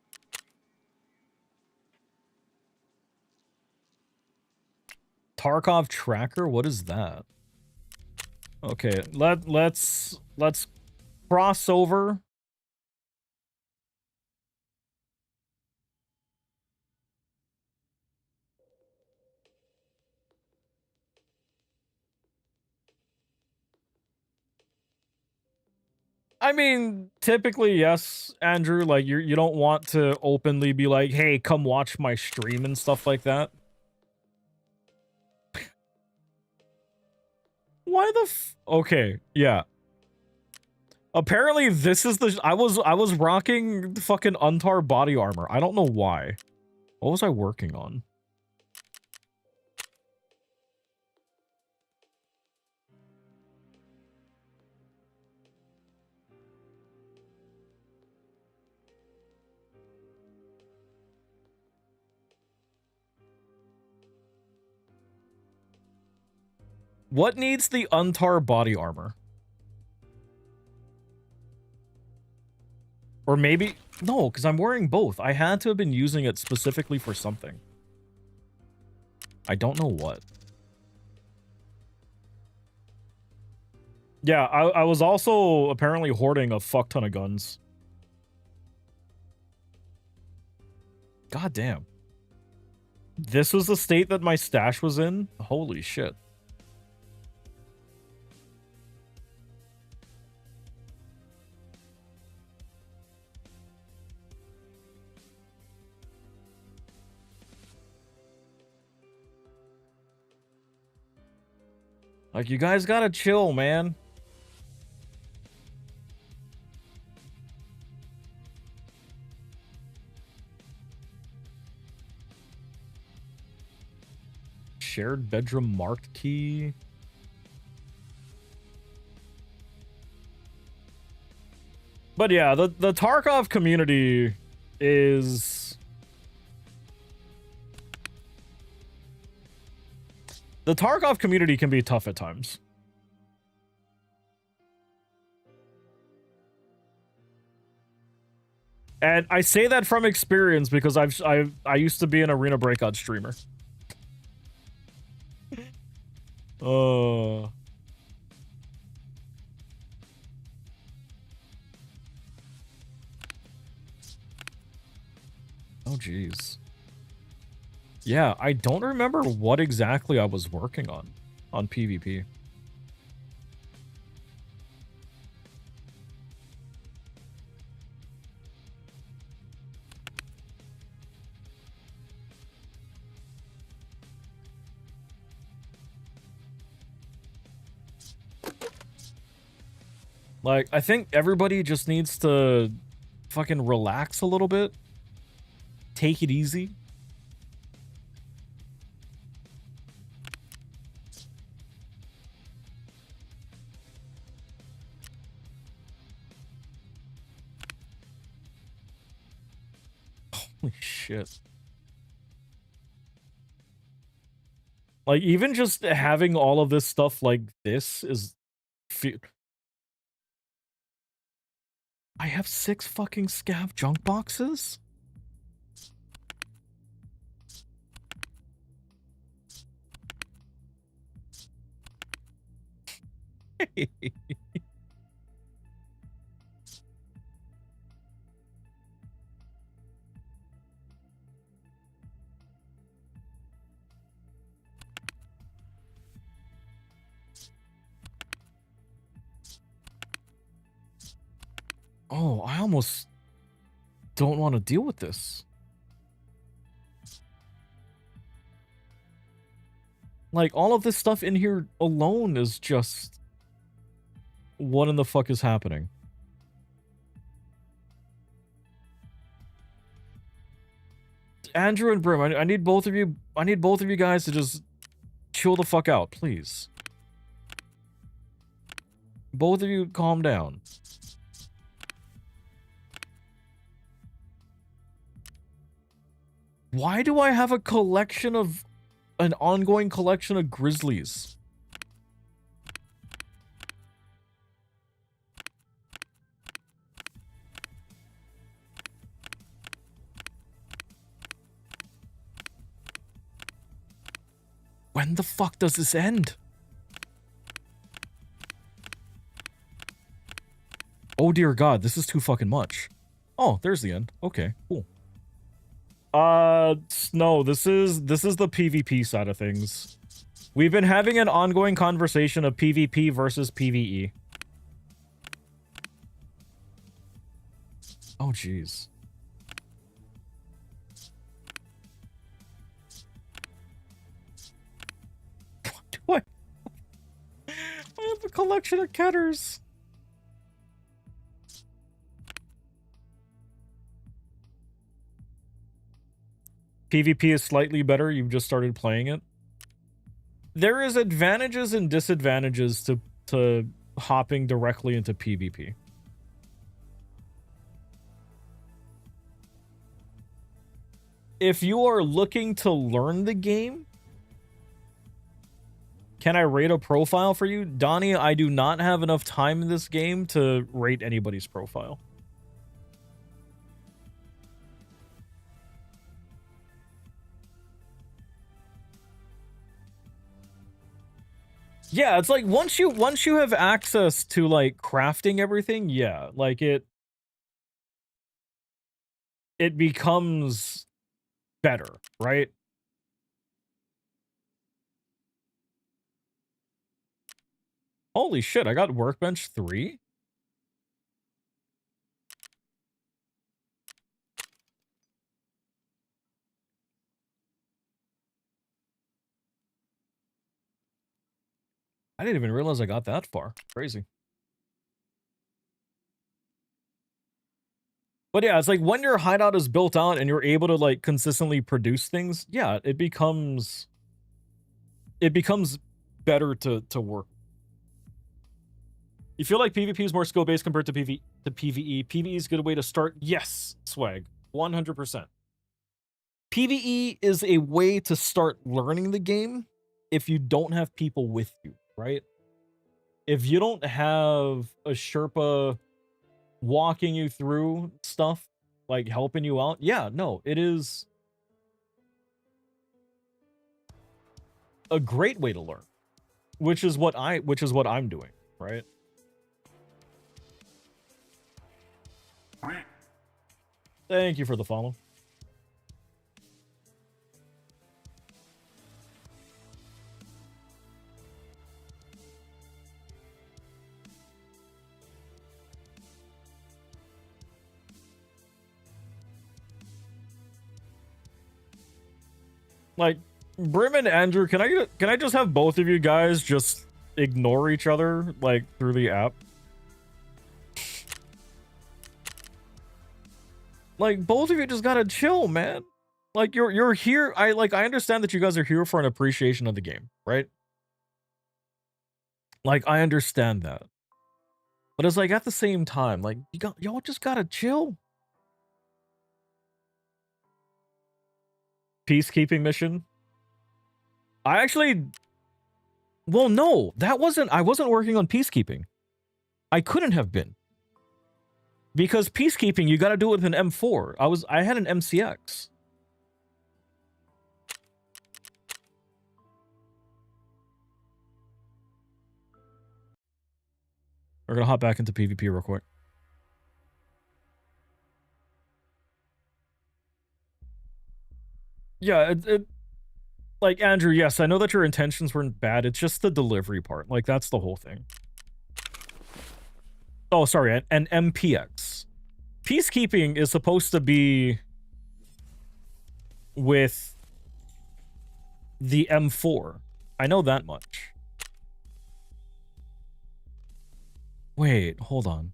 Tarkov tracker? What is that? Okay, let's cross over. I mean, typically, yes, Andrew, like you don't want to openly be like, "Hey, come watch my stream" and stuff like that. Why the okay, yeah. Apparently this is the I was rocking fucking Untar body armor. I don't know why. What was I working on? What needs the Untar body armor? Or maybe... No, because I'm wearing both. I had to have been using it specifically for something. I don't know what. Yeah, I was also apparently hoarding a fuck ton of guns. God damn. This was the state that my stash was in? Holy shit. Like, you guys gotta chill, man. Shared bedroom marked key. But yeah, the Tarkov community is... The Tarkov community can be tough at times. And I say that from experience because I used to be an arena breakout streamer. Oh jeez. Yeah, I don't remember what exactly I was working on PvP. Like, I think everybody just needs to fucking relax a little bit. Take it easy. Holy shit. Like, even just having all of this stuff like this is... I have 6 fucking scav junk boxes? Oh, I almost don't want to deal with this. Like, all of this stuff in here alone is just... What in the fuck is happening? Andrew and Brim, I need both of you... I need both of you guys to just chill the fuck out, please. Both of you calm down. Why do I have a collection of... an ongoing collection of grizzlies? When the fuck does this end? Oh dear God, this is too fucking much. Oh, there's the end. Okay, cool. No, this is the PvP side of things. We've been having an ongoing conversation of PvP versus PvE. Oh jeez. What? I have a collection of Ketters. PvP is slightly better. You've just started playing it. There is advantages and disadvantages to hopping directly into PvP. If you are looking to learn the game, can I rate a profile for you? Donnie, I do not have enough time in this game to rate anybody's profile. Yeah, it's like once you have access to like crafting everything, yeah, like it becomes better, right? Holy shit, I got workbench 3? I didn't even realize I got that far. Crazy. But yeah, it's like when your hideout is built out and you're able to like consistently produce things, yeah, it becomes better to work. You feel like PvP is more skill-based compared to PvE. PvE is a good way to start. Yes, Swag. 100%. PvE is a way to start learning the game if you don't have people with you, right? If you don't have a Sherpa walking you through stuff, like helping you out, yeah, no, it is a great way to learn, which is what I'm doing, right? Thank you for the follow. Like, Brim and Andrew, can I just have both of you guys just ignore each other, like, through the app? Like, both of you just gotta chill, man. Like, you're here. I understand that you guys are here for an appreciation of the game, right? Like, I understand that. But it's like, at the same time, like, y'all just gotta chill. Peacekeeping mission. I actually... Well, no, I wasn't working on peacekeeping. I couldn't have been. Because peacekeeping, you gotta do it with an M4. I had an MCX. We're gonna hop back into PvP real quick. Yeah, like, Andrew, yes, I know that your intentions weren't bad. It's just the delivery part. Like, that's the whole thing. Oh, sorry, an MPX. Peacekeeping is supposed to be with the M4. I know that much. Wait, hold on.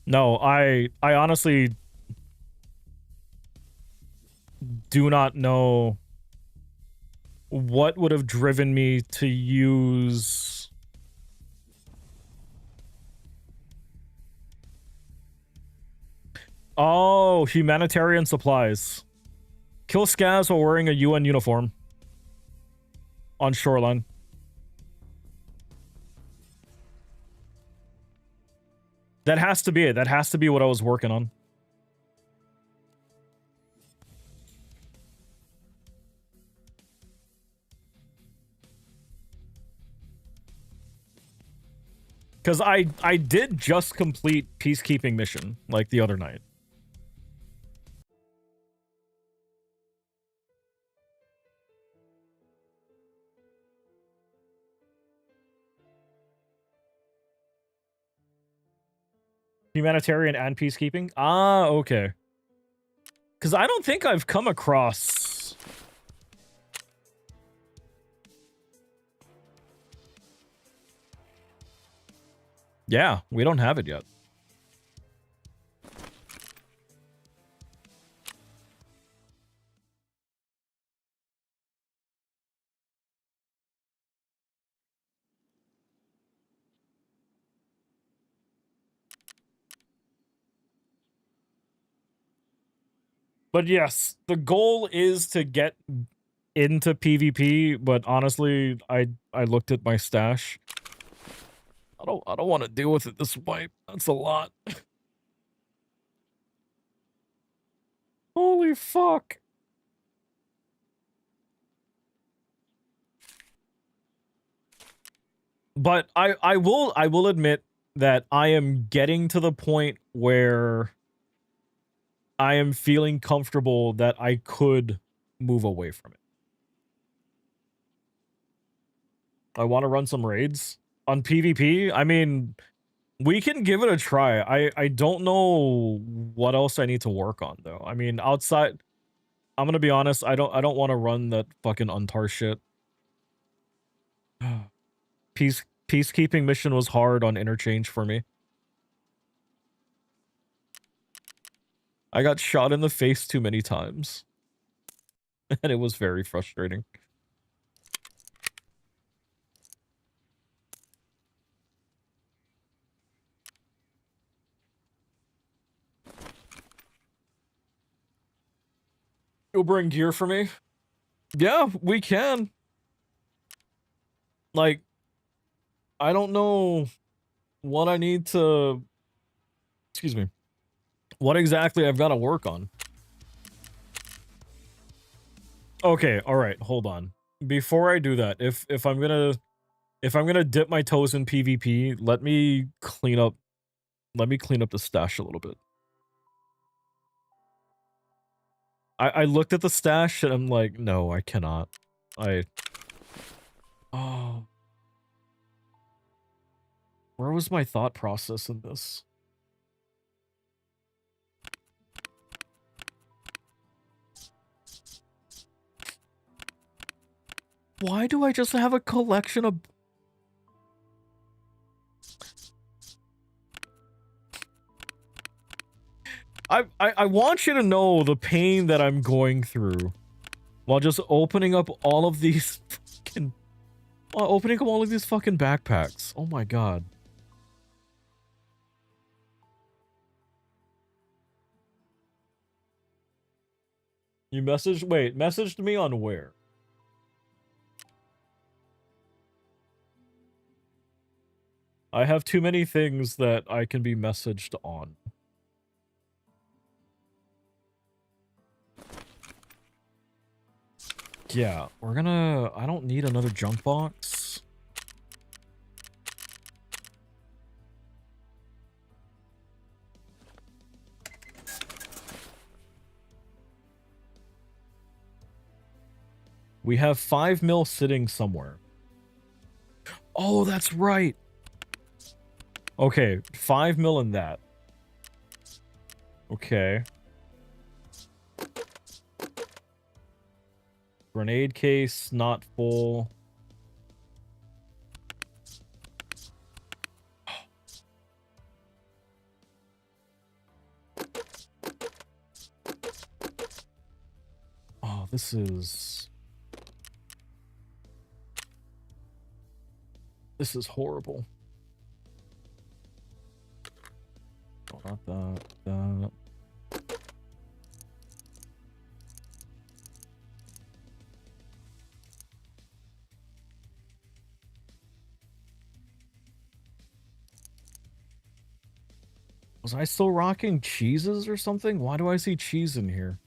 No, I honestly do not know what would have driven me to use... Oh, humanitarian supplies. Kill scavs while wearing a UN uniform. On shoreline. That has to be it. That has to be what I was working on. Because I did just complete peacekeeping mission, like, the other night. Humanitarian and peacekeeping? Ah, okay. Because I don't think I've come across... Yeah, we don't have it yet. But yes, the goal is to get into PvP, but honestly, I looked at my stash. I don't want to deal with it this wipe. That's a lot. Holy fuck. But I will admit that I am getting to the point where I am feeling comfortable that I could move away from it. I want to run some raids on PvP. I mean, we can give it a try. I don't know what else I need to work on though. I mean, outside, I'm gonna be honest. I don't want to run that fucking Untar shit. Peacekeeping mission was hard on interchange for me. I got shot in the face too many times. And it was very frustrating. You'll bring gear for me? Yeah, we can. Like, I don't know what I need to... Excuse me. What exactly I've got to work on. Okay, alright, hold on. Before I do that, if I'm gonna dip my toes in PvP, let me clean up the stash a little bit. I looked at the stash and I'm like, no, I cannot. Oh. Where was my thought process in this? Why do I just have a collection of... I want you to know the pain that I'm going through while just opening up all of these fucking... While opening up all of these fucking backpacks. Oh my god. You messaged... Wait, messaged me on where? I have too many things that I can be messaged on. Yeah, we're gonna... I don't need another junk box. We have 5 mil sitting somewhere. Oh, that's right. Okay, 5 mil in that. Okay. Grenade case, not full. Oh, this is horrible. Oh, not that. Was I still rocking cheeses or something? Why do I see cheese in here?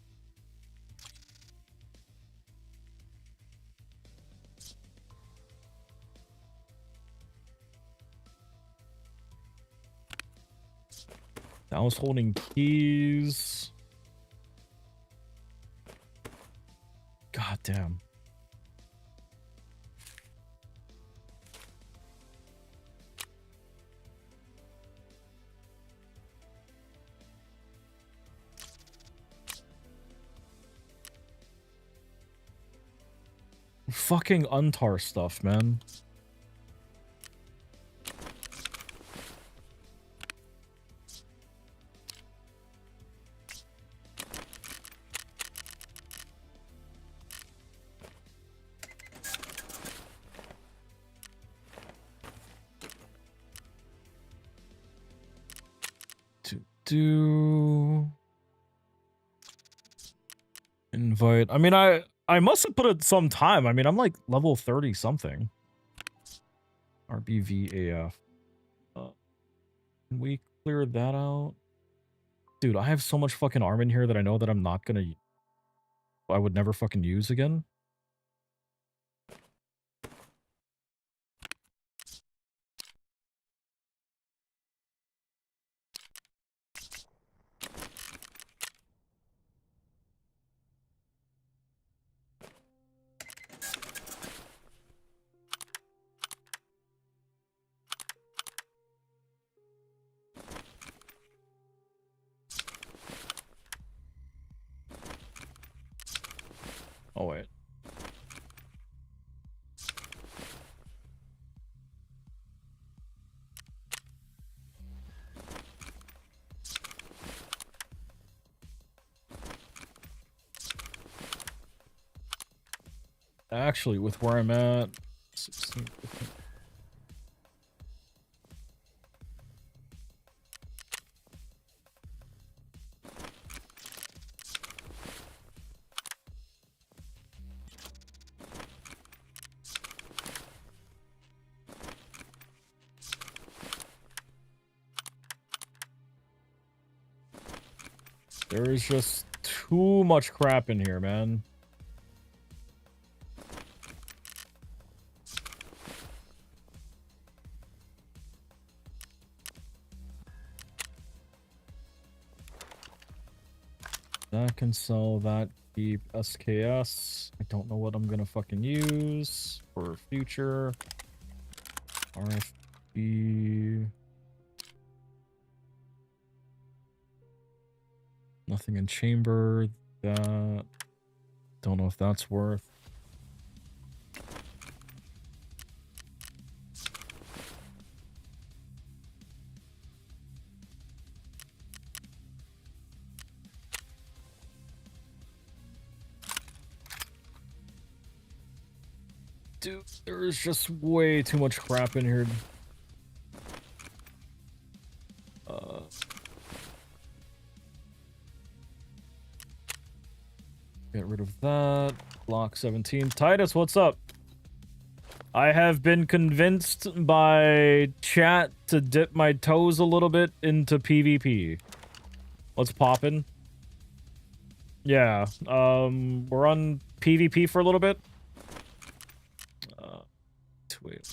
I was holding keys. God damn. Fucking untar stuff, man. Do invite. I mean, I must have put it some time. I mean, I'm like level 30 something. RBVAF. Can we clear that out? Dude, I have so much fucking arm in here that I know that I'm not gonna... I would never fucking use again. Oh, wait. Actually, with where I'm at... 16, 15. There is just too much crap in here, man. That can sell that. Keep SKS. I don't know what I'm gonna fucking use for future. RFB. Nothing in chamber. That. Don't know if that's worth. Dude, there is just way too much crap in here. Get rid of that. Block 17. Titus, what's up? I have been convinced by chat to dip my toes a little bit into PvP. What's poppin'? Yeah, we're on PvP for a little bit. Wait.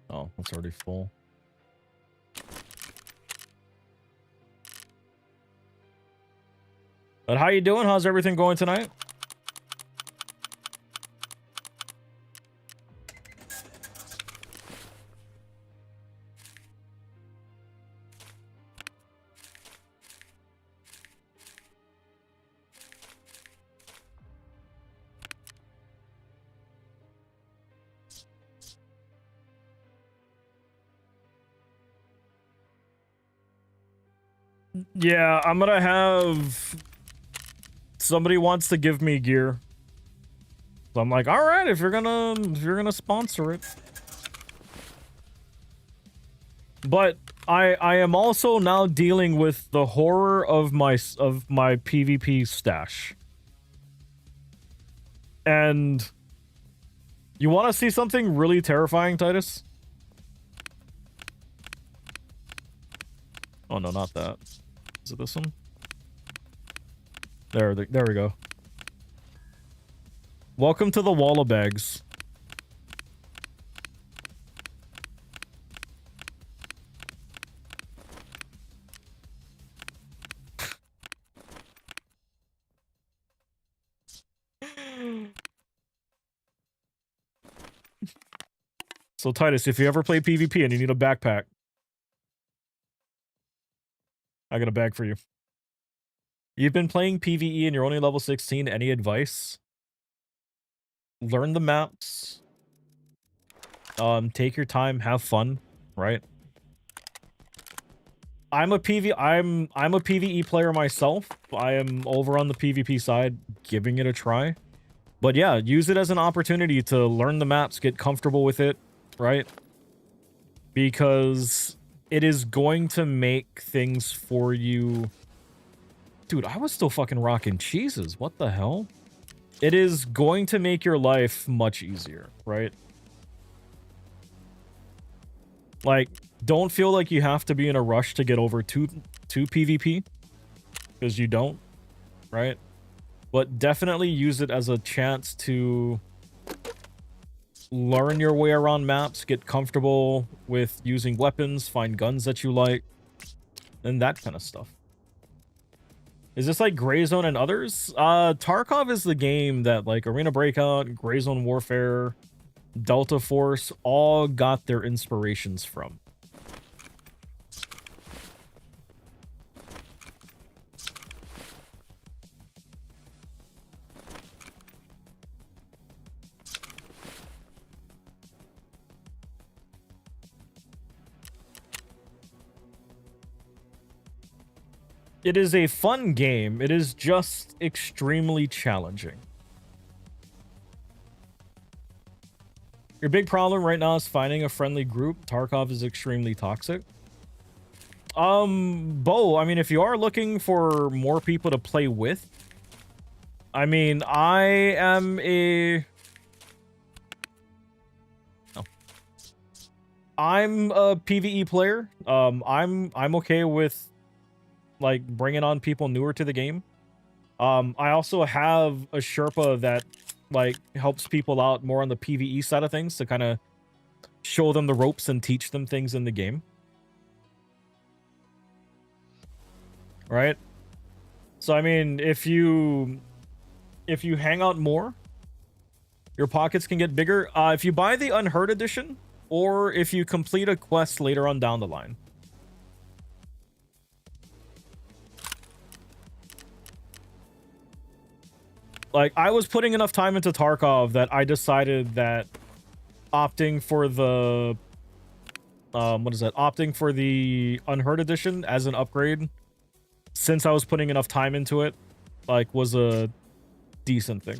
Oh, that's already full. But how you doing? How's everything going tonight? Yeah, I'm gonna have somebody wants to give me gear. So I'm like, all right, if you're gonna sponsor it. But I am also now dealing with the horror of my PvP stash. And you want to see something really terrifying, Titus? Oh no, not that. Is it this one? There we go. Welcome to the wall of bags. So Titus, if you ever play PvP and you need a backpack, I got a bag for you. You've been playing PvE and you're only level 16. Any advice? Learn the maps. Take your time, have fun, right? I'm a PvE player myself. I am over on the PvP side, giving it a try. But yeah, use it as an opportunity to learn the maps, get comfortable with it, right? Because it is going to make things for you. Dude, I was still fucking rocking cheeses. What the hell? It is going to make your life much easier, right? Like, don't feel like you have to be in a rush to get over to PvP. Because you don't, right? But definitely use it as a chance to learn your way around maps, get comfortable with using weapons, find guns that you like, and that kind of stuff. Is this like Gray Zone and others? Tarkov is the game that like Arena Breakout, Gray Zone Warfare, Delta Force all got their inspirations from. It is a fun game. It is just extremely challenging. Your big problem right now is finding a friendly group. Tarkov is extremely toxic. Bo, I mean, if you are looking for more people to play with, I mean, I am a... Oh. I'm a PvE player. I'm okay with like bringing on people newer to the game. I also have a Sherpa that like helps people out more on the PvE side of things to kind of show them the ropes and teach them things in the game. Right? So I mean, if you hang out more, your pockets can get bigger. If you buy the Unheard edition, or if you complete a quest later on down the line. Like, I was putting enough time into Tarkov that I decided that opting for the... what is that? Opting for the Unheard edition as an upgrade, since I was putting enough time into it, like, was a decent thing.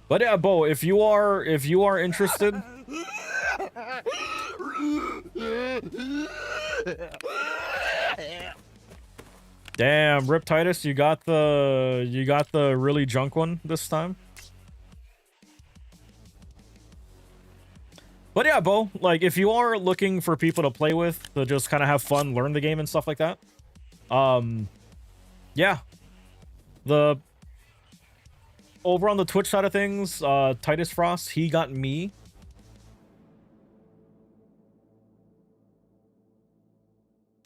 But yeah, Bo, if you are interested, damn, Rip Titus, you got the really junk one this time. But yeah, Bo, like if you are looking for people to play with, to just kind of have fun, learn the game and stuff like that, yeah, over on the Twitch side of things, Titus Frost, he got me.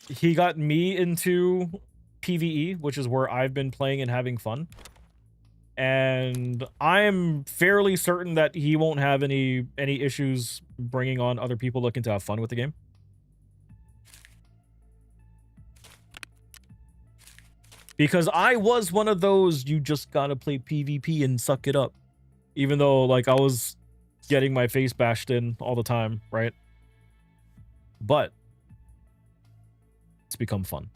He got me into PvE, which is where I've been playing and having fun. And I'm fairly certain that he won't have any issues bringing on other people looking to have fun with the game. Because I was one of those, you just gotta play PvP and suck it up. Even though, like, I was getting my face bashed in all the time, right? But it's become fun.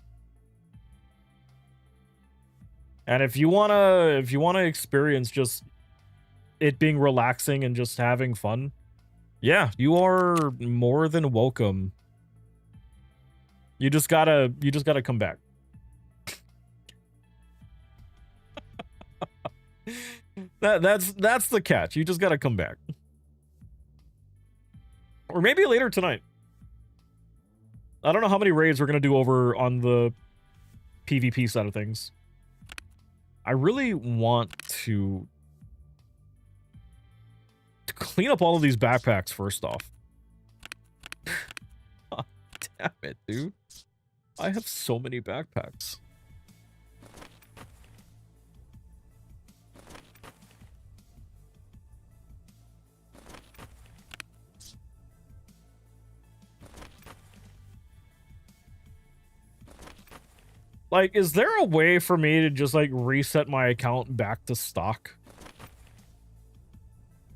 And if you wanna experience just it being relaxing and just having fun, yeah, you are more than welcome. You just gotta come back. That's the catch. You just gotta come back. Or maybe later tonight. I don't know how many raids we're gonna do over on the PvP side of things. I really want to clean up all of these backpacks first off. God damn it, dude. I have so many backpacks. Like, is there a way for me to just, like, reset my account back to stock?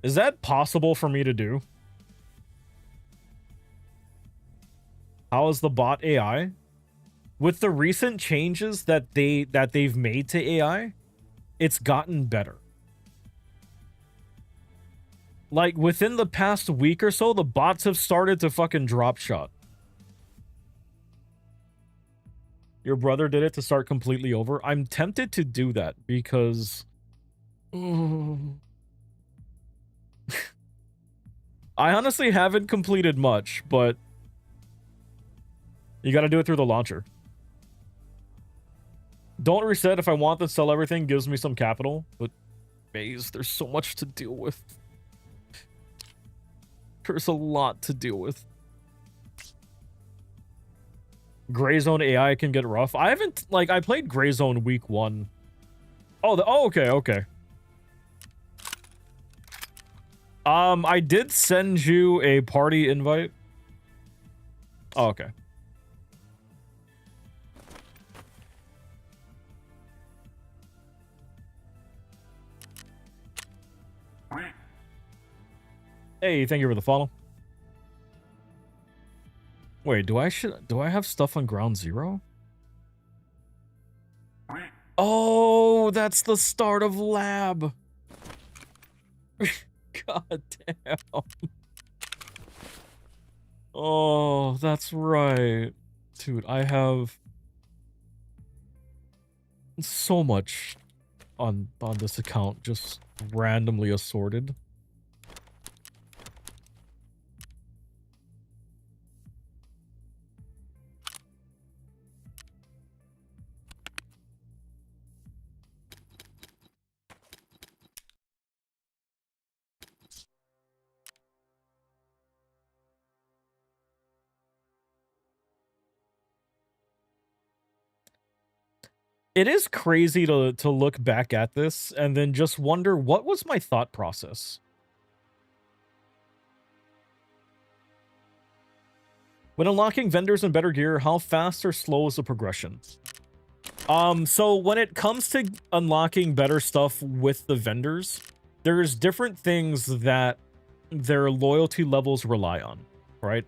Is that possible for me to do? How is the bot AI? With the recent changes that they've made to AI, it's gotten better. Like, within the past week or so, the bots have started to fucking drop shot. Your brother did it to start completely over. I'm tempted to do that because I honestly haven't completed much, but you got to do it through the launcher. Don't reset if I want to sell everything, gives me some capital, but Maze, there's so much to deal with. There's a lot to deal with. Gray Zone AI can get rough. I haven't, like, I played Gray Zone week 1. Oh, okay. I did send you a party invite. Oh, okay. Hey, thank you for the follow. Wait, do I have stuff on ground zero? Oh, that's the start of lab. God damn. Oh, that's right. Dude, I have so much on this account just randomly assorted. It is crazy to look back at this and then just wonder, what was my thought process? When unlocking vendors and better gear, how fast or slow is the progression? So when it comes to unlocking better stuff with the vendors, there's different things that their loyalty levels rely on, right?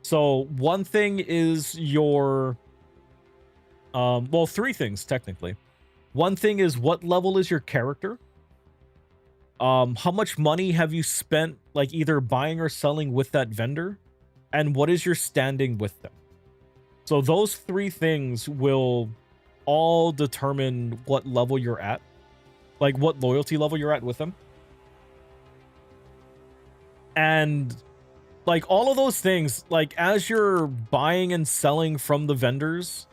So one thing is your... well, three things, technically. One thing is, what level is your character? How much money have you spent, like, either buying or selling with that vendor? And what is your standing with them? So those three things will all determine what level you're at. Like, what loyalty level you're at with them. And, like, all of those things, like, as you're buying and selling from the vendors...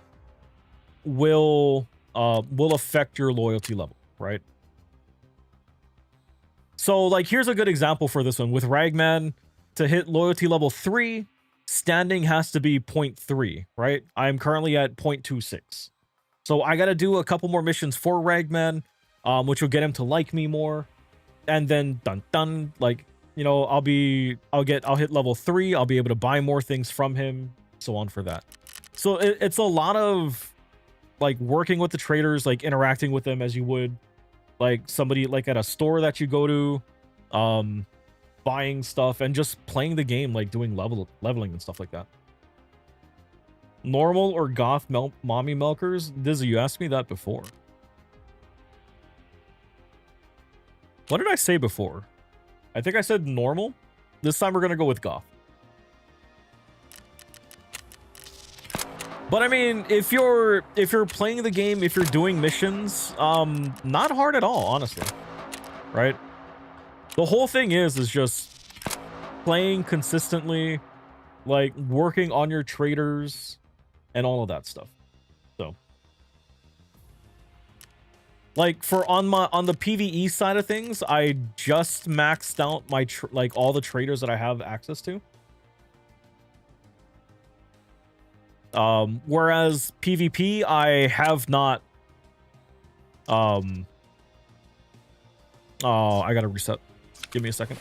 will affect your loyalty level, right? So like, here's a good example for this one. With Ragman, to hit loyalty level 3, standing has to be 0.3, right? I'm currently at 0.26. So I got to do a couple more missions for Ragman, which will get him to like me more. And then dun dun, like, you know, I'll hit level 3. I'll be able to buy more things from him, so on for that. So it's a lot of like working with the traders, like interacting with them as you would like somebody like at a store that you go to, buying stuff and just playing the game, like doing leveling and stuff like that. Normal or goth mommy milkers? Dizzy, you asked me that before. What did I say before? I think I said normal. This time we're gonna go with goth. But I mean, if you're playing the game, if you're doing missions, not hard at all, honestly. Right? The whole thing is just playing consistently, like working on your traders and all of that stuff. So like for on the PvE side of things, I just maxed out my like all the traders that I have access to. Whereas PvP, I have not. Oh, I gotta reset. Give me a second.